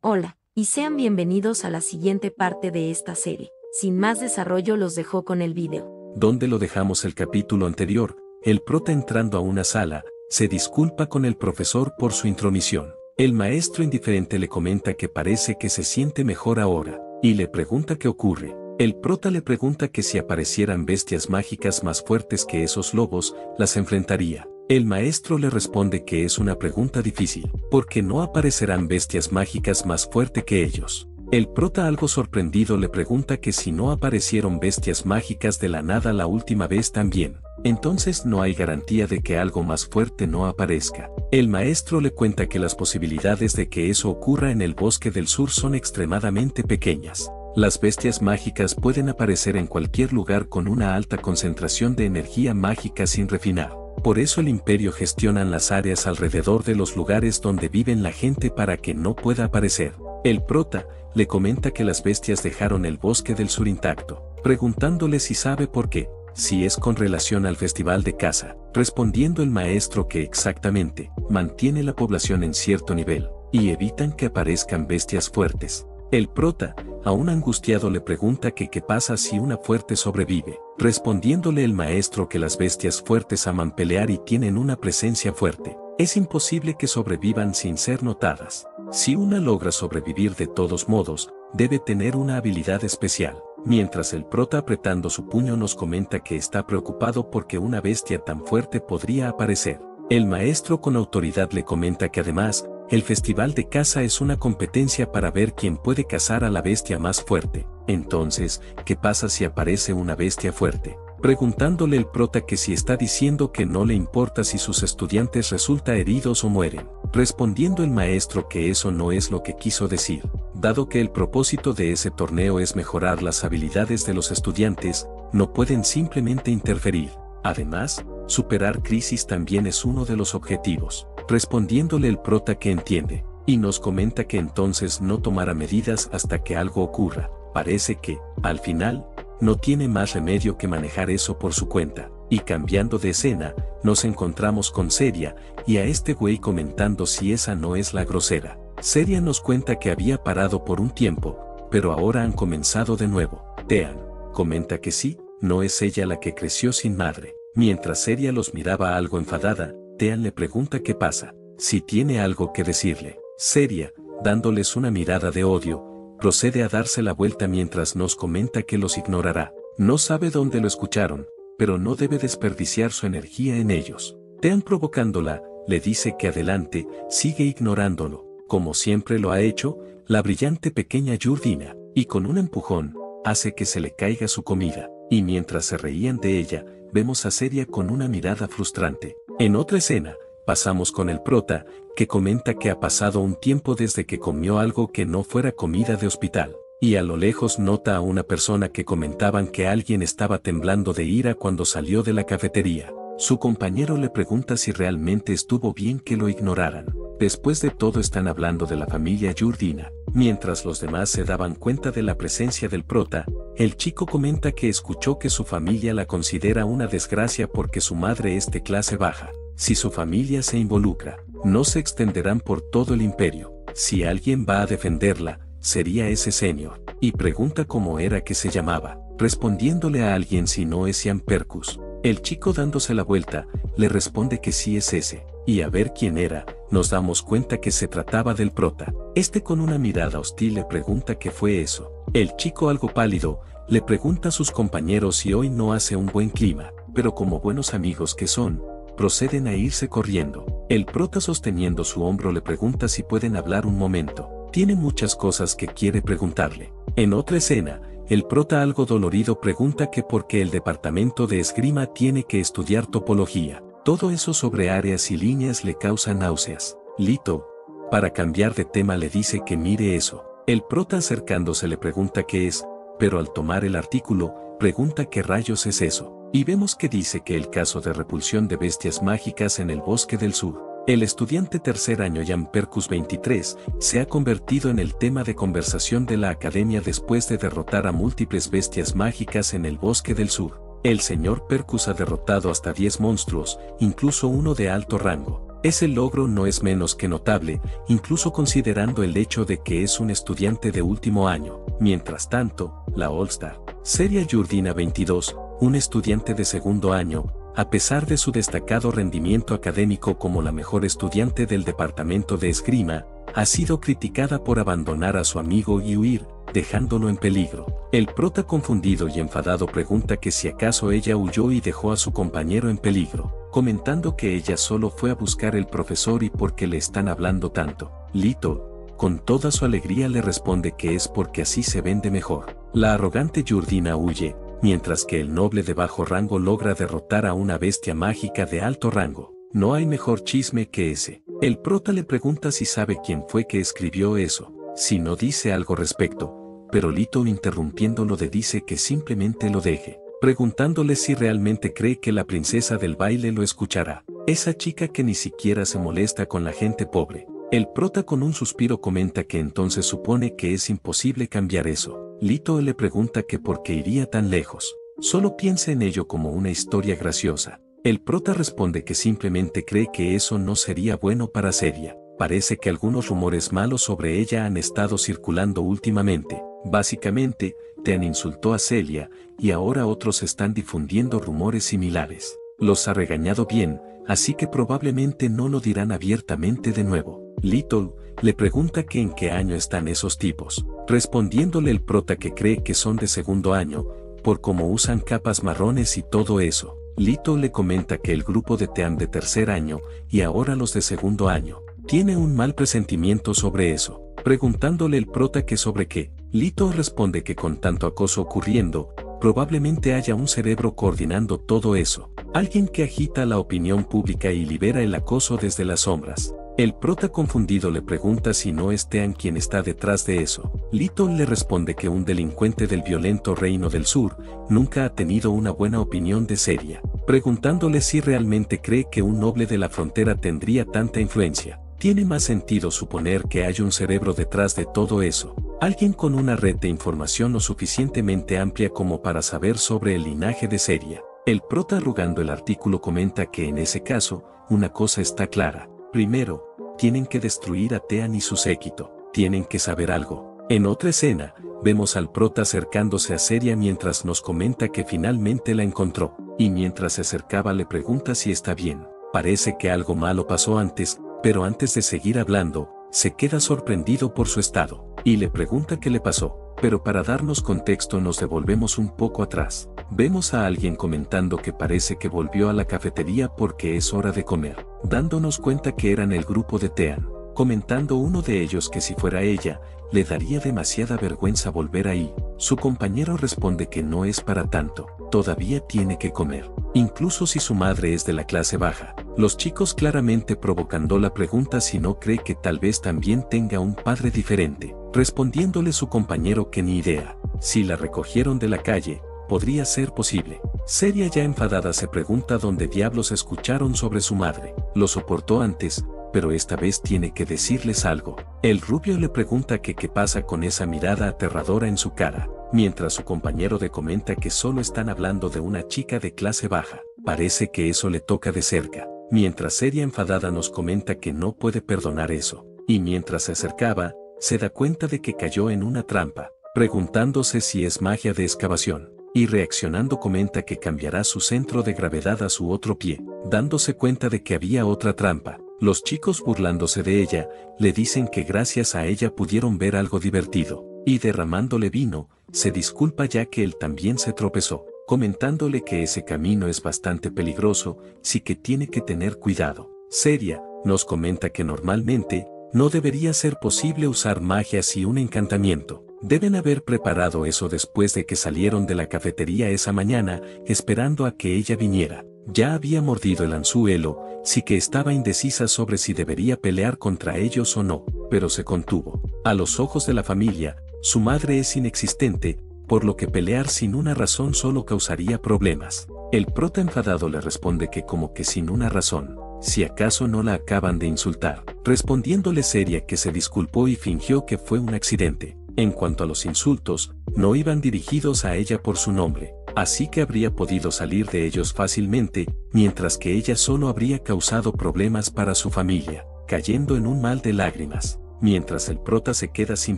Hola, y sean bienvenidos a la siguiente parte de esta serie. Sin más desarrollo los dejo con el video. Donde lo dejamos el capítulo anterior, el prota entrando a una sala, se disculpa con el profesor por su intromisión. El maestro indiferente le comenta que parece que se siente mejor ahora, y le pregunta qué ocurre. El prota le pregunta que si aparecieran bestias mágicas más fuertes que esos lobos, las enfrentaría. El maestro le responde que es una pregunta difícil, porque no aparecerán bestias mágicas más fuertes que ellos. El prota algo sorprendido le pregunta que si no aparecieron bestias mágicas de la nada la última vez también, entonces no hay garantía de que algo más fuerte no aparezca. El maestro le cuenta que las posibilidades de que eso ocurra en el bosque del sur son extremadamente pequeñas. Las bestias mágicas pueden aparecer en cualquier lugar con una alta concentración de energía mágica sin refinar. Por eso el imperio gestionan las áreas alrededor de los lugares donde viven la gente para que no pueda aparecer. El prota le comenta que las bestias dejaron el bosque del sur intacto, preguntándole si sabe por qué, si es con relación al festival de caza, respondiendo el maestro que exactamente, mantiene la población en cierto nivel, y evitan que aparezcan bestias fuertes. El prota, aún angustiado le pregunta que qué pasa si una fuerte sobrevive, respondiéndole el maestro que las bestias fuertes aman pelear y tienen una presencia fuerte. Es imposible que sobrevivan sin ser notadas. Si una logra sobrevivir de todos modos, debe tener una habilidad especial. Mientras el prota apretando su puño nos comenta que está preocupado porque una bestia tan fuerte podría aparecer. El maestro con autoridad le comenta que además, el festival de caza es una competencia para ver quién puede cazar a la bestia más fuerte. Entonces, ¿qué pasa si aparece una bestia fuerte? Preguntándole el prota que si está diciendo que no le importa si sus estudiantes resultan heridos o mueren. Respondiendo el maestro que eso no es lo que quiso decir, dado que el propósito de ese torneo es mejorar las habilidades de los estudiantes, no pueden simplemente interferir. Además, superar crisis también es uno de los objetivos. Respondiéndole el prota que entiende, y nos comenta que entonces no tomará medidas hasta que algo ocurra. Parece que, al final, no tiene más remedio que manejar eso por su cuenta. Y cambiando de escena, nos encontramos con Seria, y a este güey comentando si esa no es la grosera. Seria nos cuenta que había parado por un tiempo, pero ahora han comenzado de nuevo. Tean comenta que sí, no es ella la que creció sin madre. Mientras Seria los miraba algo enfadada, Tean le pregunta qué pasa, si tiene algo que decirle. Seria, dándoles una mirada de odio, procede a darse la vuelta mientras nos comenta que los ignorará. No sabe dónde lo escucharon, pero no debe desperdiciar su energía en ellos. Tean provocándola, le dice que adelante, sigue ignorándolo, como siempre lo ha hecho, la brillante pequeña Yurdina, y con un empujón, hace que se le caiga su comida, y mientras se reían de ella, vemos a Seria con una mirada frustrante. En otra escena, pasamos con el prota, que comenta que ha pasado un tiempo desde que comió algo que no fuera comida de hospital, y a lo lejos nota a una persona que comentaban que alguien estaba temblando de ira cuando salió de la cafetería. Su compañero le pregunta si realmente estuvo bien que lo ignoraran. Después de todo están hablando de la familia Yurdina. Mientras los demás se daban cuenta de la presencia del prota, el chico comenta que escuchó que su familia la considera una desgracia porque su madre es de clase baja. Si su familia se involucra, no se extenderán por todo el imperio. Si alguien va a defenderla, sería ese señor. Y pregunta cómo era que se llamaba, respondiéndole a alguien si no es Ian Percus. El chico dándose la vuelta, le responde que sí es ese. Y a ver quién era, nos damos cuenta que se trataba del prota. Este con una mirada hostil le pregunta qué fue eso. El chico algo pálido, le pregunta a sus compañeros si hoy no hace un buen clima, pero como buenos amigos que son, proceden a irse corriendo. El prota sosteniendo su hombro le pregunta si pueden hablar un momento. Tiene muchas cosas que quiere preguntarle. En otra escena, el prota algo dolorido pregunta que por qué el departamento de esgrima tiene que estudiar topología. Todo eso sobre áreas y líneas le causa náuseas. Lito, para cambiar de tema le dice que mire eso. El prota acercándose le pregunta qué es, pero al tomar el artículo, pregunta qué rayos es eso. Y vemos que dice que el caso de repulsión de bestias mágicas en el bosque del sur. El estudiante tercer año Ian Percus 23 se ha convertido en el tema de conversación de la academia después de derrotar a múltiples bestias mágicas en el bosque del sur. El señor Percus ha derrotado hasta 10 monstruos, incluso uno de alto rango. Ese logro no es menos que notable, incluso considerando el hecho de que es un estudiante de último año. Mientras tanto, la All-Star, Seria Yurdina 22, un estudiante de segundo año, a pesar de su destacado rendimiento académico como la mejor estudiante del departamento de esgrima, ha sido criticada por abandonar a su amigo y huir, dejándolo en peligro. El prota confundido y enfadado pregunta que si acaso ella huyó y dejó a su compañero en peligro, comentando que ella solo fue a buscar el profesor y por qué le están hablando tanto. Lito, con toda su alegría le responde que es porque así se vende mejor. La arrogante Yurdina huye, mientras que el noble de bajo rango logra derrotar a una bestia mágica de alto rango. No hay mejor chisme que ese. El prota le pregunta si sabe quién fue que escribió eso, si no dice algo respecto, pero Lito interrumpiéndolo le dice que simplemente lo deje, preguntándole si realmente cree que la princesa del baile lo escuchará. Esa chica que ni siquiera se molesta con la gente pobre. El prota con un suspiro comenta que entonces supone que es imposible cambiar eso. Lito le pregunta que por qué iría tan lejos. Solo piensa en ello como una historia graciosa. El prota responde que simplemente cree que eso no sería bueno para Seria. Parece que algunos rumores malos sobre ella han estado circulando últimamente. Básicamente, Tean insultó a Celia, y ahora otros están difundiendo rumores similares. Los ha regañado bien, así que probablemente no lo dirán abiertamente de nuevo. Little le pregunta que en qué año están esos tipos, respondiéndole el prota que cree que son de segundo año, por cómo usan capas marrones y todo eso. Lito le comenta que el grupo de Tean de tercer año, y ahora los de segundo año, tiene un mal presentimiento sobre eso, preguntándole el prota que sobre qué. Lito responde que con tanto acoso ocurriendo, probablemente haya un cerebro coordinando todo eso, alguien que agita la opinión pública y libera el acoso desde las sombras. El prota confundido le pregunta si no es Tean quien está detrás de eso. Lito le responde que un delincuente del violento reino del sur nunca ha tenido una buena opinión de Seria, preguntándole si realmente cree que un noble de la frontera tendría tanta influencia. Tiene más sentido suponer que hay un cerebro detrás de todo eso, alguien con una red de información lo suficientemente amplia como para saber sobre el linaje de Seria. El prota arrugando el artículo comenta que en ese caso, una cosa está clara. Primero, tienen que destruir a Tean y su séquito, tienen que saber algo. En otra escena, vemos al prota acercándose a Seria mientras nos comenta que finalmente la encontró, y mientras se acercaba le pregunta si está bien. Parece que algo malo pasó antes, pero antes de seguir hablando, se queda sorprendido por su estado, y le pregunta qué le pasó. Pero para darnos contexto nos devolvemos un poco atrás. Vemos a alguien comentando que parece que volvió a la cafetería porque es hora de comer, dándonos cuenta que eran el grupo de Tean, comentando uno de ellos que si fuera ella, le daría demasiada vergüenza volver ahí. Su compañero responde que no es para tanto, todavía tiene que comer, incluso si su madre es de la clase baja. Los chicos claramente provocando la pregunta si no cree que tal vez también tenga un padre diferente, respondiéndole su compañero que ni idea, si la recogieron de la calle, podría ser posible. Seria ya enfadada se pregunta dónde diablos escucharon sobre su madre. Lo soportó antes, pero esta vez tiene que decirles algo. El rubio le pregunta que qué pasa con esa mirada aterradora en su cara, mientras su compañero le comenta que solo están hablando de una chica de clase baja. Parece que eso le toca de cerca, mientras Seria enfadada nos comenta que no puede perdonar eso, y mientras se acercaba, se da cuenta de que cayó en una trampa, preguntándose si es magia de excavación, y reaccionando comenta que cambiará su centro de gravedad a su otro pie, dándose cuenta de que había otra trampa. Los chicos burlándose de ella, le dicen que gracias a ella pudieron ver algo divertido, y derramándole vino, se disculpa ya que él también se tropezó, comentándole que ese camino es bastante peligroso, sí que tiene que tener cuidado. Seria nos comenta que normalmente, no debería ser posible usar magias y un encantamiento. Deben haber preparado eso después de que salieron de la cafetería esa mañana, esperando a que ella viniera. Ya había mordido el anzuelo, sí que estaba indecisa sobre si debería pelear contra ellos o no, pero se contuvo. A los ojos de la familia, su madre es inexistente, por lo que pelear sin una razón solo causaría problemas. El prota enfadado le responde que como que sin una razón, si acaso no la acaban de insultar, respondiéndole Seria que se disculpó y fingió que fue un accidente. En cuanto a los insultos, no iban dirigidos a ella por su nombre, así que habría podido salir de ellos fácilmente, mientras que ella solo habría causado problemas para su familia, cayendo en un mar de lágrimas, mientras el prota se queda sin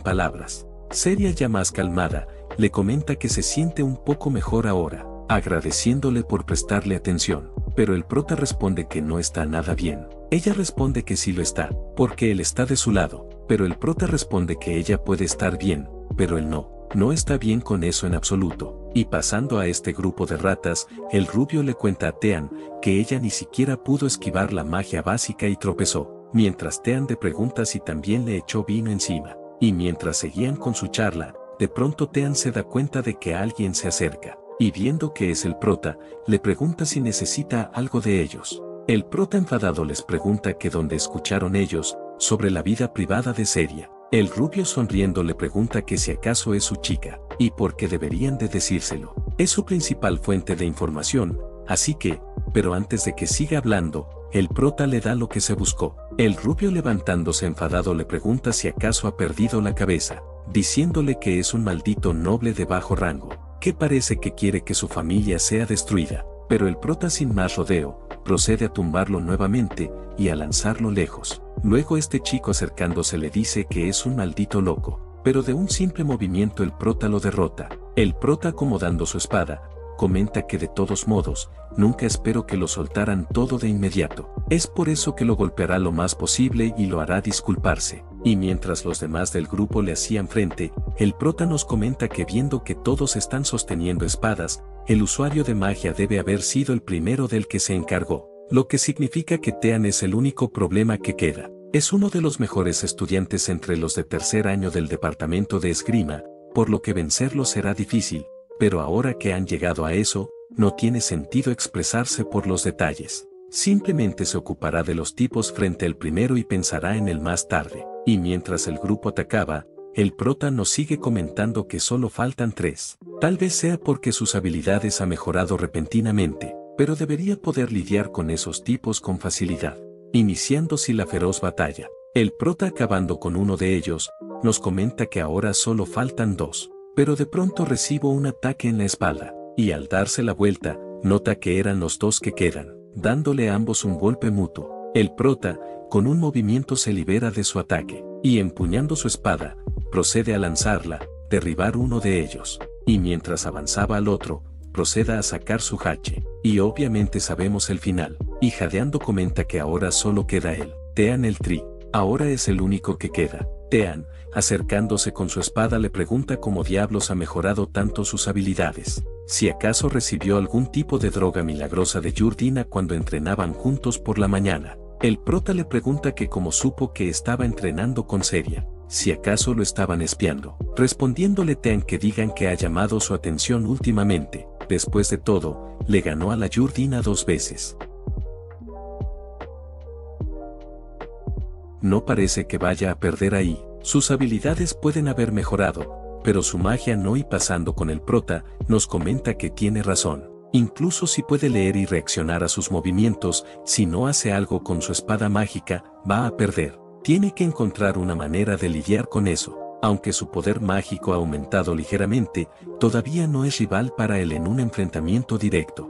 palabras. Seria, ya más calmada, le comenta que se siente un poco mejor ahora, agradeciéndole por prestarle atención, pero el prota responde que no está nada bien. Ella responde que sí lo está, porque él está de su lado, pero el prota responde que ella puede estar bien, pero él no está bien con eso en absoluto. Y pasando a este grupo de ratas, el rubio le cuenta a Tean que ella ni siquiera pudo esquivar la magia básica y tropezó, mientras Tean le pregunta si también le echó vino encima. Y mientras seguían con su charla, de pronto Tean se da cuenta de que alguien se acerca, y viendo que es el prota, le pregunta si necesita algo de ellos. El prota enfadado les pregunta que dónde escucharon ellos sobre la vida privada de Seria. El rubio sonriendo le pregunta que si acaso es su chica, y por qué deberían de decírselo. Es su principal fuente de información, así que, pero antes de que siga hablando, el prota le da lo que se buscó. El rubio levantándose enfadado le pregunta si acaso ha perdido la cabeza, diciéndole que es un maldito noble de bajo rango, que parece que quiere que su familia sea destruida, pero el prota sin más rodeo, procede a tumbarlo nuevamente y a lanzarlo lejos. Luego este chico acercándose le dice que es un maldito loco, pero de un simple movimiento el prota lo derrota. El prota acomodando su espada, comenta que de todos modos, nunca espero que lo soltaran todo de inmediato. Es por eso que lo golpeará lo más posible y lo hará disculparse. Y mientras los demás del grupo le hacían frente, el prota nos comenta que viendo que todos están sosteniendo espadas, el usuario de magia debe haber sido el primero del que se encargó, lo que significa que Tean es el único problema que queda. Es uno de los mejores estudiantes entre los de tercer año del departamento de esgrima, por lo que vencerlo será difícil, pero ahora que han llegado a eso, no tiene sentido expresarse por los detalles. Simplemente se ocupará de los tipos frente al primero y pensará en él más tarde. Y mientras el grupo atacaba, el prota nos sigue comentando que solo faltan 3. Tal vez sea porque sus habilidades han mejorado repentinamente, pero debería poder lidiar con esos tipos con facilidad. Iniciándose la feroz batalla, el prota acabando con uno de ellos, nos comenta que ahora solo faltan 2. Pero de pronto recibo un ataque en la espalda, y al darse la vuelta, nota que eran los 2 que quedan, dándole a ambos un golpe mutuo. El prota, con un movimiento se libera de su ataque, y empuñando su espada, procede a lanzarla, derribar uno de ellos, y mientras avanzaba al otro, proceda a sacar su hache, y obviamente sabemos el final, y jadeando comenta que ahora solo queda él, Tean el Tri, ahora es el único que queda. Tean, acercándose con su espada le pregunta cómo diablos ha mejorado tanto sus habilidades, si acaso recibió algún tipo de droga milagrosa de Yurdina cuando entrenaban juntos por la mañana. El prota le pregunta que cómo supo que estaba entrenando con Seria, si acaso lo estaban espiando, respondiéndole Tean que digan que ha llamado su atención últimamente. Después de todo, le ganó a la Yurdina 2 veces. No parece que vaya a perder ahí. Sus habilidades pueden haber mejorado, pero su magia no. Y pasando con el prota, nos comenta que tiene razón. Incluso si puede leer y reaccionar a sus movimientos, si no hace algo con su espada mágica, va a perder. Tiene que encontrar una manera de lidiar con eso. Aunque su poder mágico ha aumentado ligeramente, todavía no es rival para él en un enfrentamiento directo.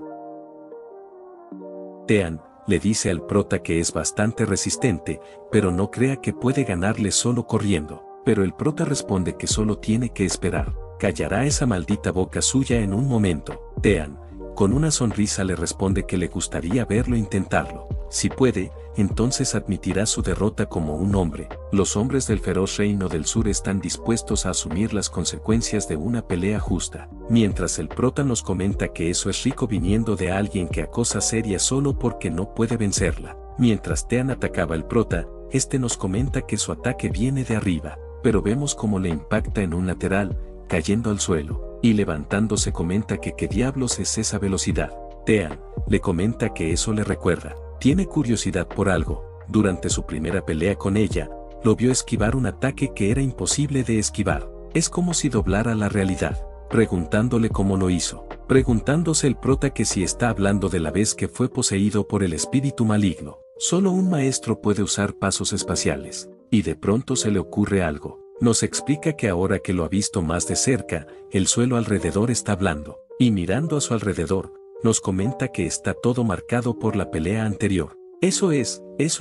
Tean le dice al prota que es bastante resistente, pero no crea que puede ganarle solo corriendo. Pero el prota responde que solo tiene que esperar. Callará esa maldita boca suya en un momento. Tean, con una sonrisa le responde que le gustaría verlo intentarlo. Si puede, entonces admitirá su derrota como un hombre. Los hombres del feroz reino del sur están dispuestos a asumir las consecuencias de una pelea justa. Mientras el prota nos comenta que eso es rico viniendo de alguien que acosa a Seria solo porque no puede vencerla. Mientras Tean atacaba al prota, este nos comenta que su ataque viene de arriba, pero vemos cómo le impacta en un lateral, cayendo al suelo, y levantándose comenta que qué diablos es esa velocidad. Tean le comenta que eso le recuerda. Tiene curiosidad por algo. Durante su primera pelea con ella, lo vio esquivar un ataque que era imposible de esquivar. Es como si doblara la realidad. Preguntándole cómo lo hizo. Preguntándose el prota que si está hablando de la vez que fue poseído por el espíritu maligno. Solo un maestro puede usar pasos espaciales. Y de pronto se le ocurre algo. Nos explica que ahora que lo ha visto más de cerca, el suelo alrededor está hablando. y mirando a su alrededor, nos comenta que está todo marcado por la pelea anterior. Eso es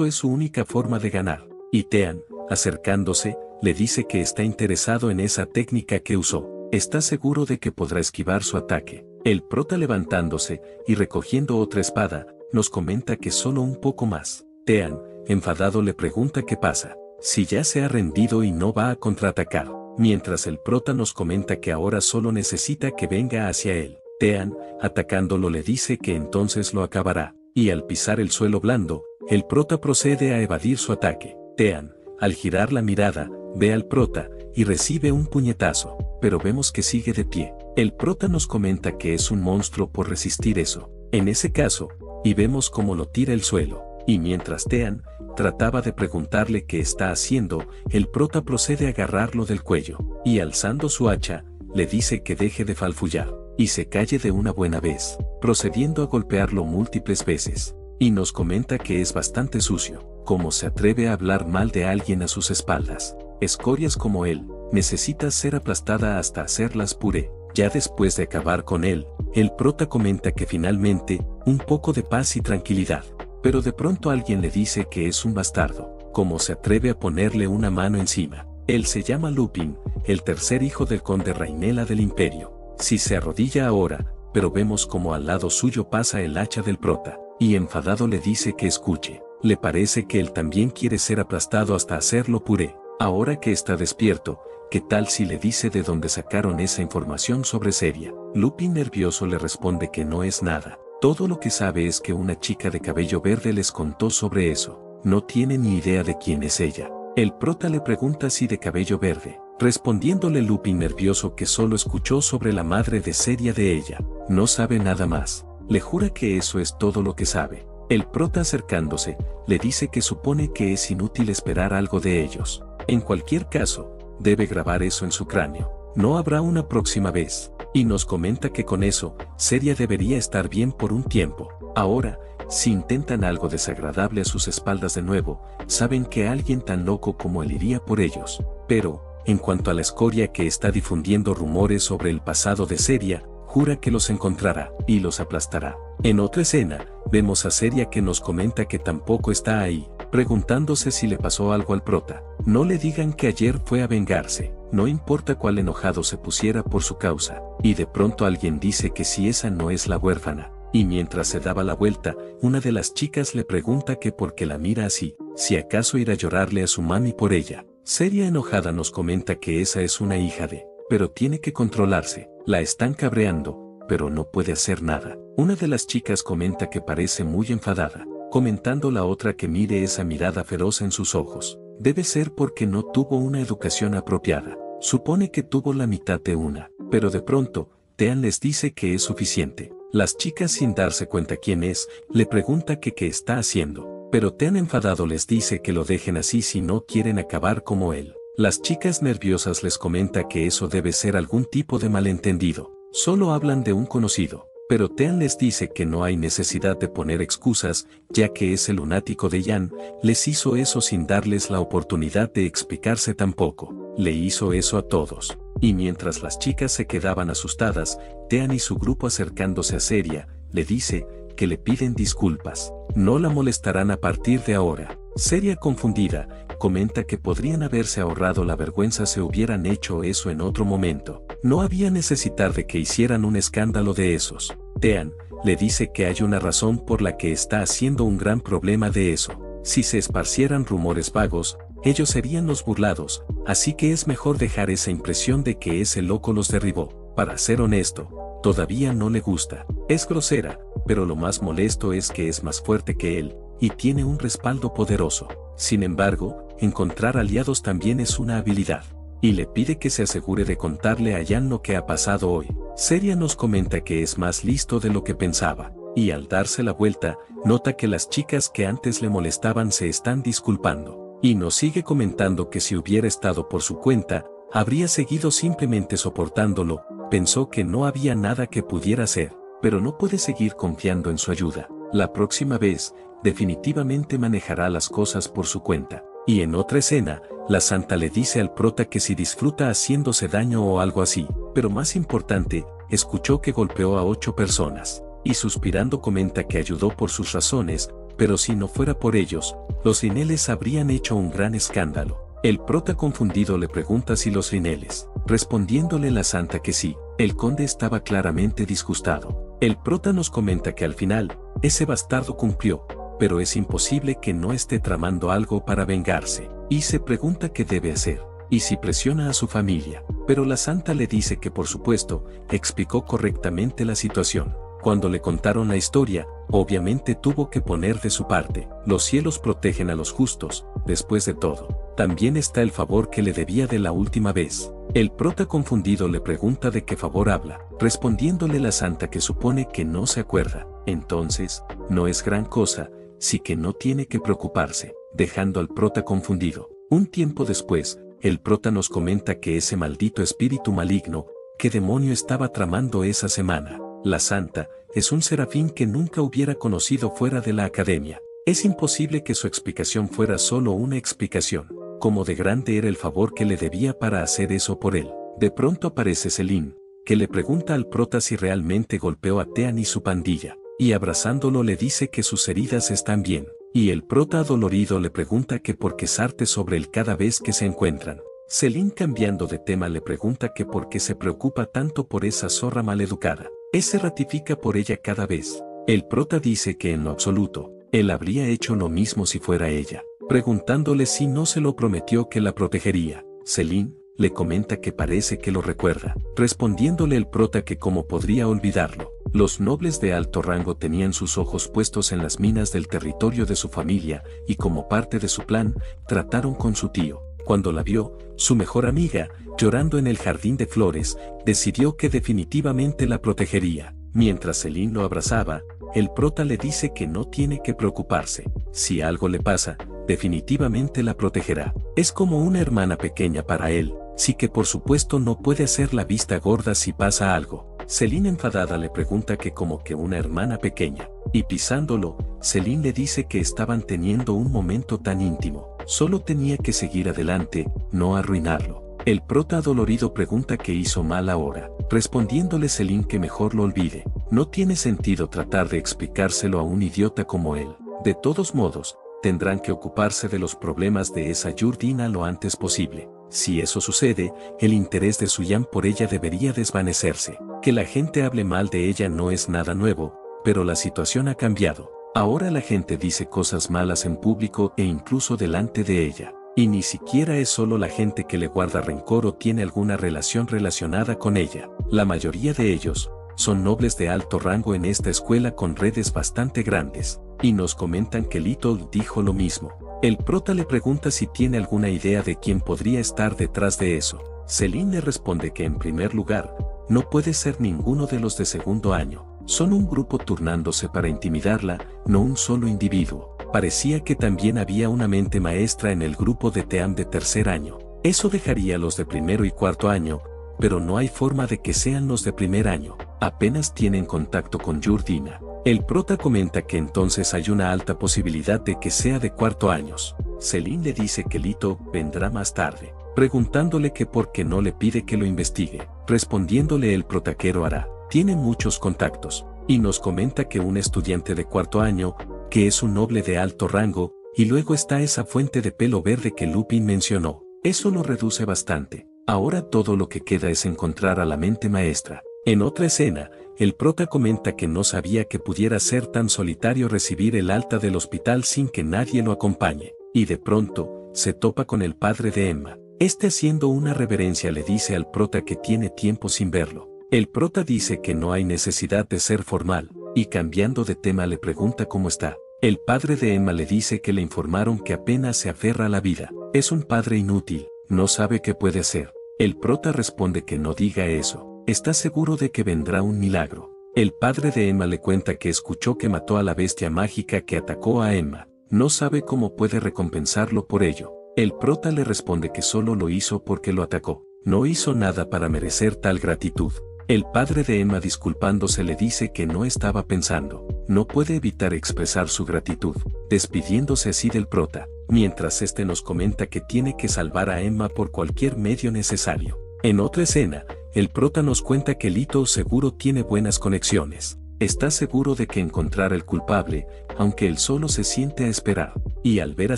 su única forma de ganar. Y Tean, acercándose, le dice que está interesado en esa técnica que usó. Está seguro de que podrá esquivar su ataque. El prota levantándose y recogiendo otra espada, nos comenta que solo un poco más. Tean, enfadado, le pregunta qué pasa, si ya se ha rendido y no va a contraatacar. Mientras el prota nos comenta que ahora solo necesita que venga hacia él. Tean, atacándolo, le dice que entonces lo acabará. Y al pisar el suelo blando, el prota procede a evadir su ataque. Tean, al girar la mirada, ve al prota y recibe un puñetazo, pero vemos que sigue de pie. El prota nos comenta que es un monstruo por resistir eso. En ese caso, y vemos cómo lo tira al suelo. Y mientras Tean trataba de preguntarle qué está haciendo, el prota procede a agarrarlo del cuello, y alzando su hacha, le dice que deje de falfullar, y se calle de una buena vez, procediendo a golpearlo múltiples veces. Y nos comenta que es bastante sucio, como se atreve a hablar mal de alguien a sus espaldas. Escorias como él, necesita ser aplastada hasta hacerlas puré. Ya después de acabar con él, el prota comenta que finalmente, un poco de paz y tranquilidad. Pero de pronto alguien le dice que es un bastardo, como se atreve a ponerle una mano encima. Él se llama Lupin, el tercer hijo del conde Rainela del Imperio. Si se arrodilla ahora, pero vemos como al lado suyo pasa el hacha del prota, y enfadado le dice que escuche. Le parece que él también quiere ser aplastado hasta hacerlo puré. Ahora que está despierto, ¿qué tal si le dice de dónde sacaron esa información sobre Seria? Lupin nervioso le responde que no es nada. Todo lo que sabe es que una chica de cabello verde les contó sobre eso. No tiene ni idea de quién es ella. El prota le pregunta si de cabello verde, respondiéndole Lupin nervioso que solo escuchó sobre la madre de Seria de ella. No sabe nada más. Le jura que eso es todo lo que sabe. El prota acercándose, le dice que supone que es inútil esperar algo de ellos. En cualquier caso, debe grabar eso en su cráneo. No habrá una próxima vez. Y nos comenta que con eso, Seria debería estar bien por un tiempo. Ahora, si intentan algo desagradable a sus espaldas de nuevo, saben que alguien tan loco como él iría por ellos. Pero, en cuanto a la escoria que está difundiendo rumores sobre el pasado de Seria, jura que los encontrará y los aplastará. En otra escena, vemos a Seria que nos comenta que tampoco está ahí, preguntándose si le pasó algo al prota. No le digan que ayer fue a vengarse, no importa cuál enojado se pusiera por su causa. Y de pronto alguien dice que si esa no es la huérfana. Y mientras se daba la vuelta, una de las chicas le pregunta que por qué la mira así, si acaso irá a llorarle a su mami por ella. Seria enojada nos comenta que esa es una hija de, pero tiene que controlarse, la están cabreando, pero no puede hacer nada. Una de las chicas comenta que parece muy enfadada, comentando la otra que mire esa mirada feroz en sus ojos. Debe ser porque no tuvo una educación apropiada. Supone que tuvo la mitad de una, pero de pronto, Tean les dice que es suficiente. Las chicas, sin darse cuenta quién es, le pregunta que qué está haciendo, pero Tean enfadado les dice que lo dejen así si no quieren acabar como él. Las chicas nerviosas les comenta que eso debe ser algún tipo de malentendido. Solo hablan de un conocido, pero Tean les dice que no hay necesidad de poner excusas, ya que ese lunático de Yan les hizo eso sin darles la oportunidad de explicarse tampoco. Le hizo eso a todos. Y mientras las chicas se quedaban asustadas, Tean y su grupo acercándose a Seria, le dice que le piden disculpas. No la molestarán a partir de ahora. Seria, confundida, comenta que podrían haberse ahorrado la vergüenza si hubieran hecho eso en otro momento. No había necesidad de que hicieran un escándalo de esos. Tean le dice que hay una razón por la que está haciendo un gran problema de eso. Si se esparcieran rumores vagos, ellos serían los burlados, así que es mejor dejar esa impresión de que ese loco los derribó. Para ser honesto, todavía no le gusta. Es grosera, pero lo más molesto es que es más fuerte que él, y tiene un respaldo poderoso. Sin embargo, encontrar aliados también es una habilidad. Y le pide que se asegure de contarle a Yan lo que ha pasado hoy. Seria nos comenta que es más listo de lo que pensaba, y al darse la vuelta, nota que las chicas que antes le molestaban se están disculpando. Y nos sigue comentando que si hubiera estado por su cuenta, habría seguido simplemente soportándolo. Pensó que no había nada que pudiera hacer, pero no puede seguir confiando en su ayuda. La próxima vez, definitivamente manejará las cosas por su cuenta. Y en otra escena, la santa le dice al prota que si disfruta haciéndose daño o algo así, pero más importante, escuchó que golpeó a 8 personas, y suspirando comenta que ayudó por sus razones, pero si no fuera por ellos, los rineles habrían hecho un gran escándalo. El prota confundido le pregunta si los rineles, respondiéndole la santa que sí. El conde estaba claramente disgustado. El prota nos comenta que al final, ese bastardo cumplió, pero es imposible que no esté tramando algo para vengarse, y se pregunta qué debe hacer, y si presiona a su familia, pero la santa le dice que por supuesto, explicó correctamente la situación. Cuando le contaron la historia, obviamente tuvo que poner de su parte. Los cielos protegen a los justos, después de todo. También está el favor que le debía de la última vez. El prota confundido le pregunta de qué favor habla, respondiéndole la santa que supone que no se acuerda. Entonces, no es gran cosa, sí que no tiene que preocuparse, dejando al prota confundido. Un tiempo después, el prota nos comenta que ese maldito espíritu maligno, ¿qué demonio estaba tramando esa semana? La santa, es un serafín que nunca hubiera conocido fuera de la academia. Es imposible que su explicación fuera solo una explicación. Como de grande era el favor que le debía para hacer eso por él. De pronto aparece Celine, que le pregunta al prota si realmente golpeó a Tean y su pandilla, y abrazándolo le dice que sus heridas están bien, y el prota adolorido le pregunta que por qué sarte sobre él cada vez que se encuentran. Celine, cambiando de tema, le pregunta que por qué se preocupa tanto por esa zorra maleducada. Se ratifica por ella cada vez. El prota dice que en lo absoluto, él habría hecho lo mismo si fuera ella, preguntándole si no se lo prometió que la protegería. Celine le comenta que parece que lo recuerda, respondiéndole el prota que cómo podría olvidarlo. Los nobles de alto rango tenían sus ojos puestos en las minas del territorio de su familia, y como parte de su plan, trataron con su tío. Cuando la vio, su mejor amiga, llorando en el jardín de flores, decidió que definitivamente la protegería. Mientras Celine lo abrazaba, el prota le dice que no tiene que preocuparse. Si algo le pasa, definitivamente la protegerá. Es como una hermana pequeña para él, sí que por supuesto no puede hacer la vista gorda si pasa algo. Celine enfadada le pregunta que como que una hermana pequeña, y pisándolo, Celine le dice que estaban teniendo un momento tan íntimo, solo tenía que seguir adelante, no arruinarlo. El prota dolorido pregunta qué hizo mal ahora, respondiéndole Celine que mejor lo olvide. No tiene sentido tratar de explicárselo a un idiota como él. De todos modos, tendrán que ocuparse de los problemas de esa Jordina lo antes posible. Si eso sucede, el interés de Suyan por ella debería desvanecerse. Que la gente hable mal de ella no es nada nuevo, pero la situación ha cambiado. Ahora la gente dice cosas malas en público e incluso delante de ella. Y ni siquiera es solo la gente que le guarda rencor o tiene alguna relación relacionada con ella. La mayoría de ellos son nobles de alto rango en esta escuela con redes bastante grandes. Y nos comentan que Little dijo lo mismo. El prota le pregunta si tiene alguna idea de quién podría estar detrás de eso. Celine le responde que en primer lugar, no puede ser ninguno de los de segundo año. Son un grupo turnándose para intimidarla, no un solo individuo. Parecía que también había una mente maestra en el grupo de Team de tercer año. Eso dejaría a los de primero y cuarto año, pero no hay forma de que sean los de primer año. Apenas tienen contacto con Jordina. El prota comenta que entonces hay una alta posibilidad de que sea de cuarto años. Celine le dice que Lito vendrá más tarde, preguntándole que por qué no le pide que lo investigue. Respondiéndole el protaquero hará. Tiene muchos contactos, y nos comenta que un estudiante de cuarto año, que es un noble de alto rango, y luego está esa fuente de pelo verde que Lupin mencionó. Eso lo reduce bastante. Ahora todo lo que queda es encontrar a la mente maestra. En otra escena, el prota comenta que no sabía que pudiera ser tan solitario recibir el alta del hospital sin que nadie lo acompañe, y de pronto, se topa con el padre de Emma. Haciendo una reverencia le dice al prota que tiene tiempo sin verlo. El prota dice que no hay necesidad de ser formal, y cambiando de tema le pregunta cómo está. El padre de Emma le dice que le informaron que apenas se aferra a la vida. Es un padre inútil, no sabe qué puede hacer. El prota responde que no diga eso, está seguro de que vendrá un milagro. El padre de Emma le cuenta que escuchó que mató a la bestia mágica que atacó a Emma. No sabe cómo puede recompensarlo por ello. El prota le responde que solo lo hizo porque lo atacó. No hizo nada para merecer tal gratitud. El padre de Emma disculpándose le dice que no estaba pensando. No puede evitar expresar su gratitud, despidiéndose así del prota, mientras nos comenta que tiene que salvar a Emma por cualquier medio necesario. En otra escena, el prota nos cuenta que Lito seguro tiene buenas conexiones. Está seguro de que encontrará el culpable, aunque él solo se siente a esperar. Y al ver a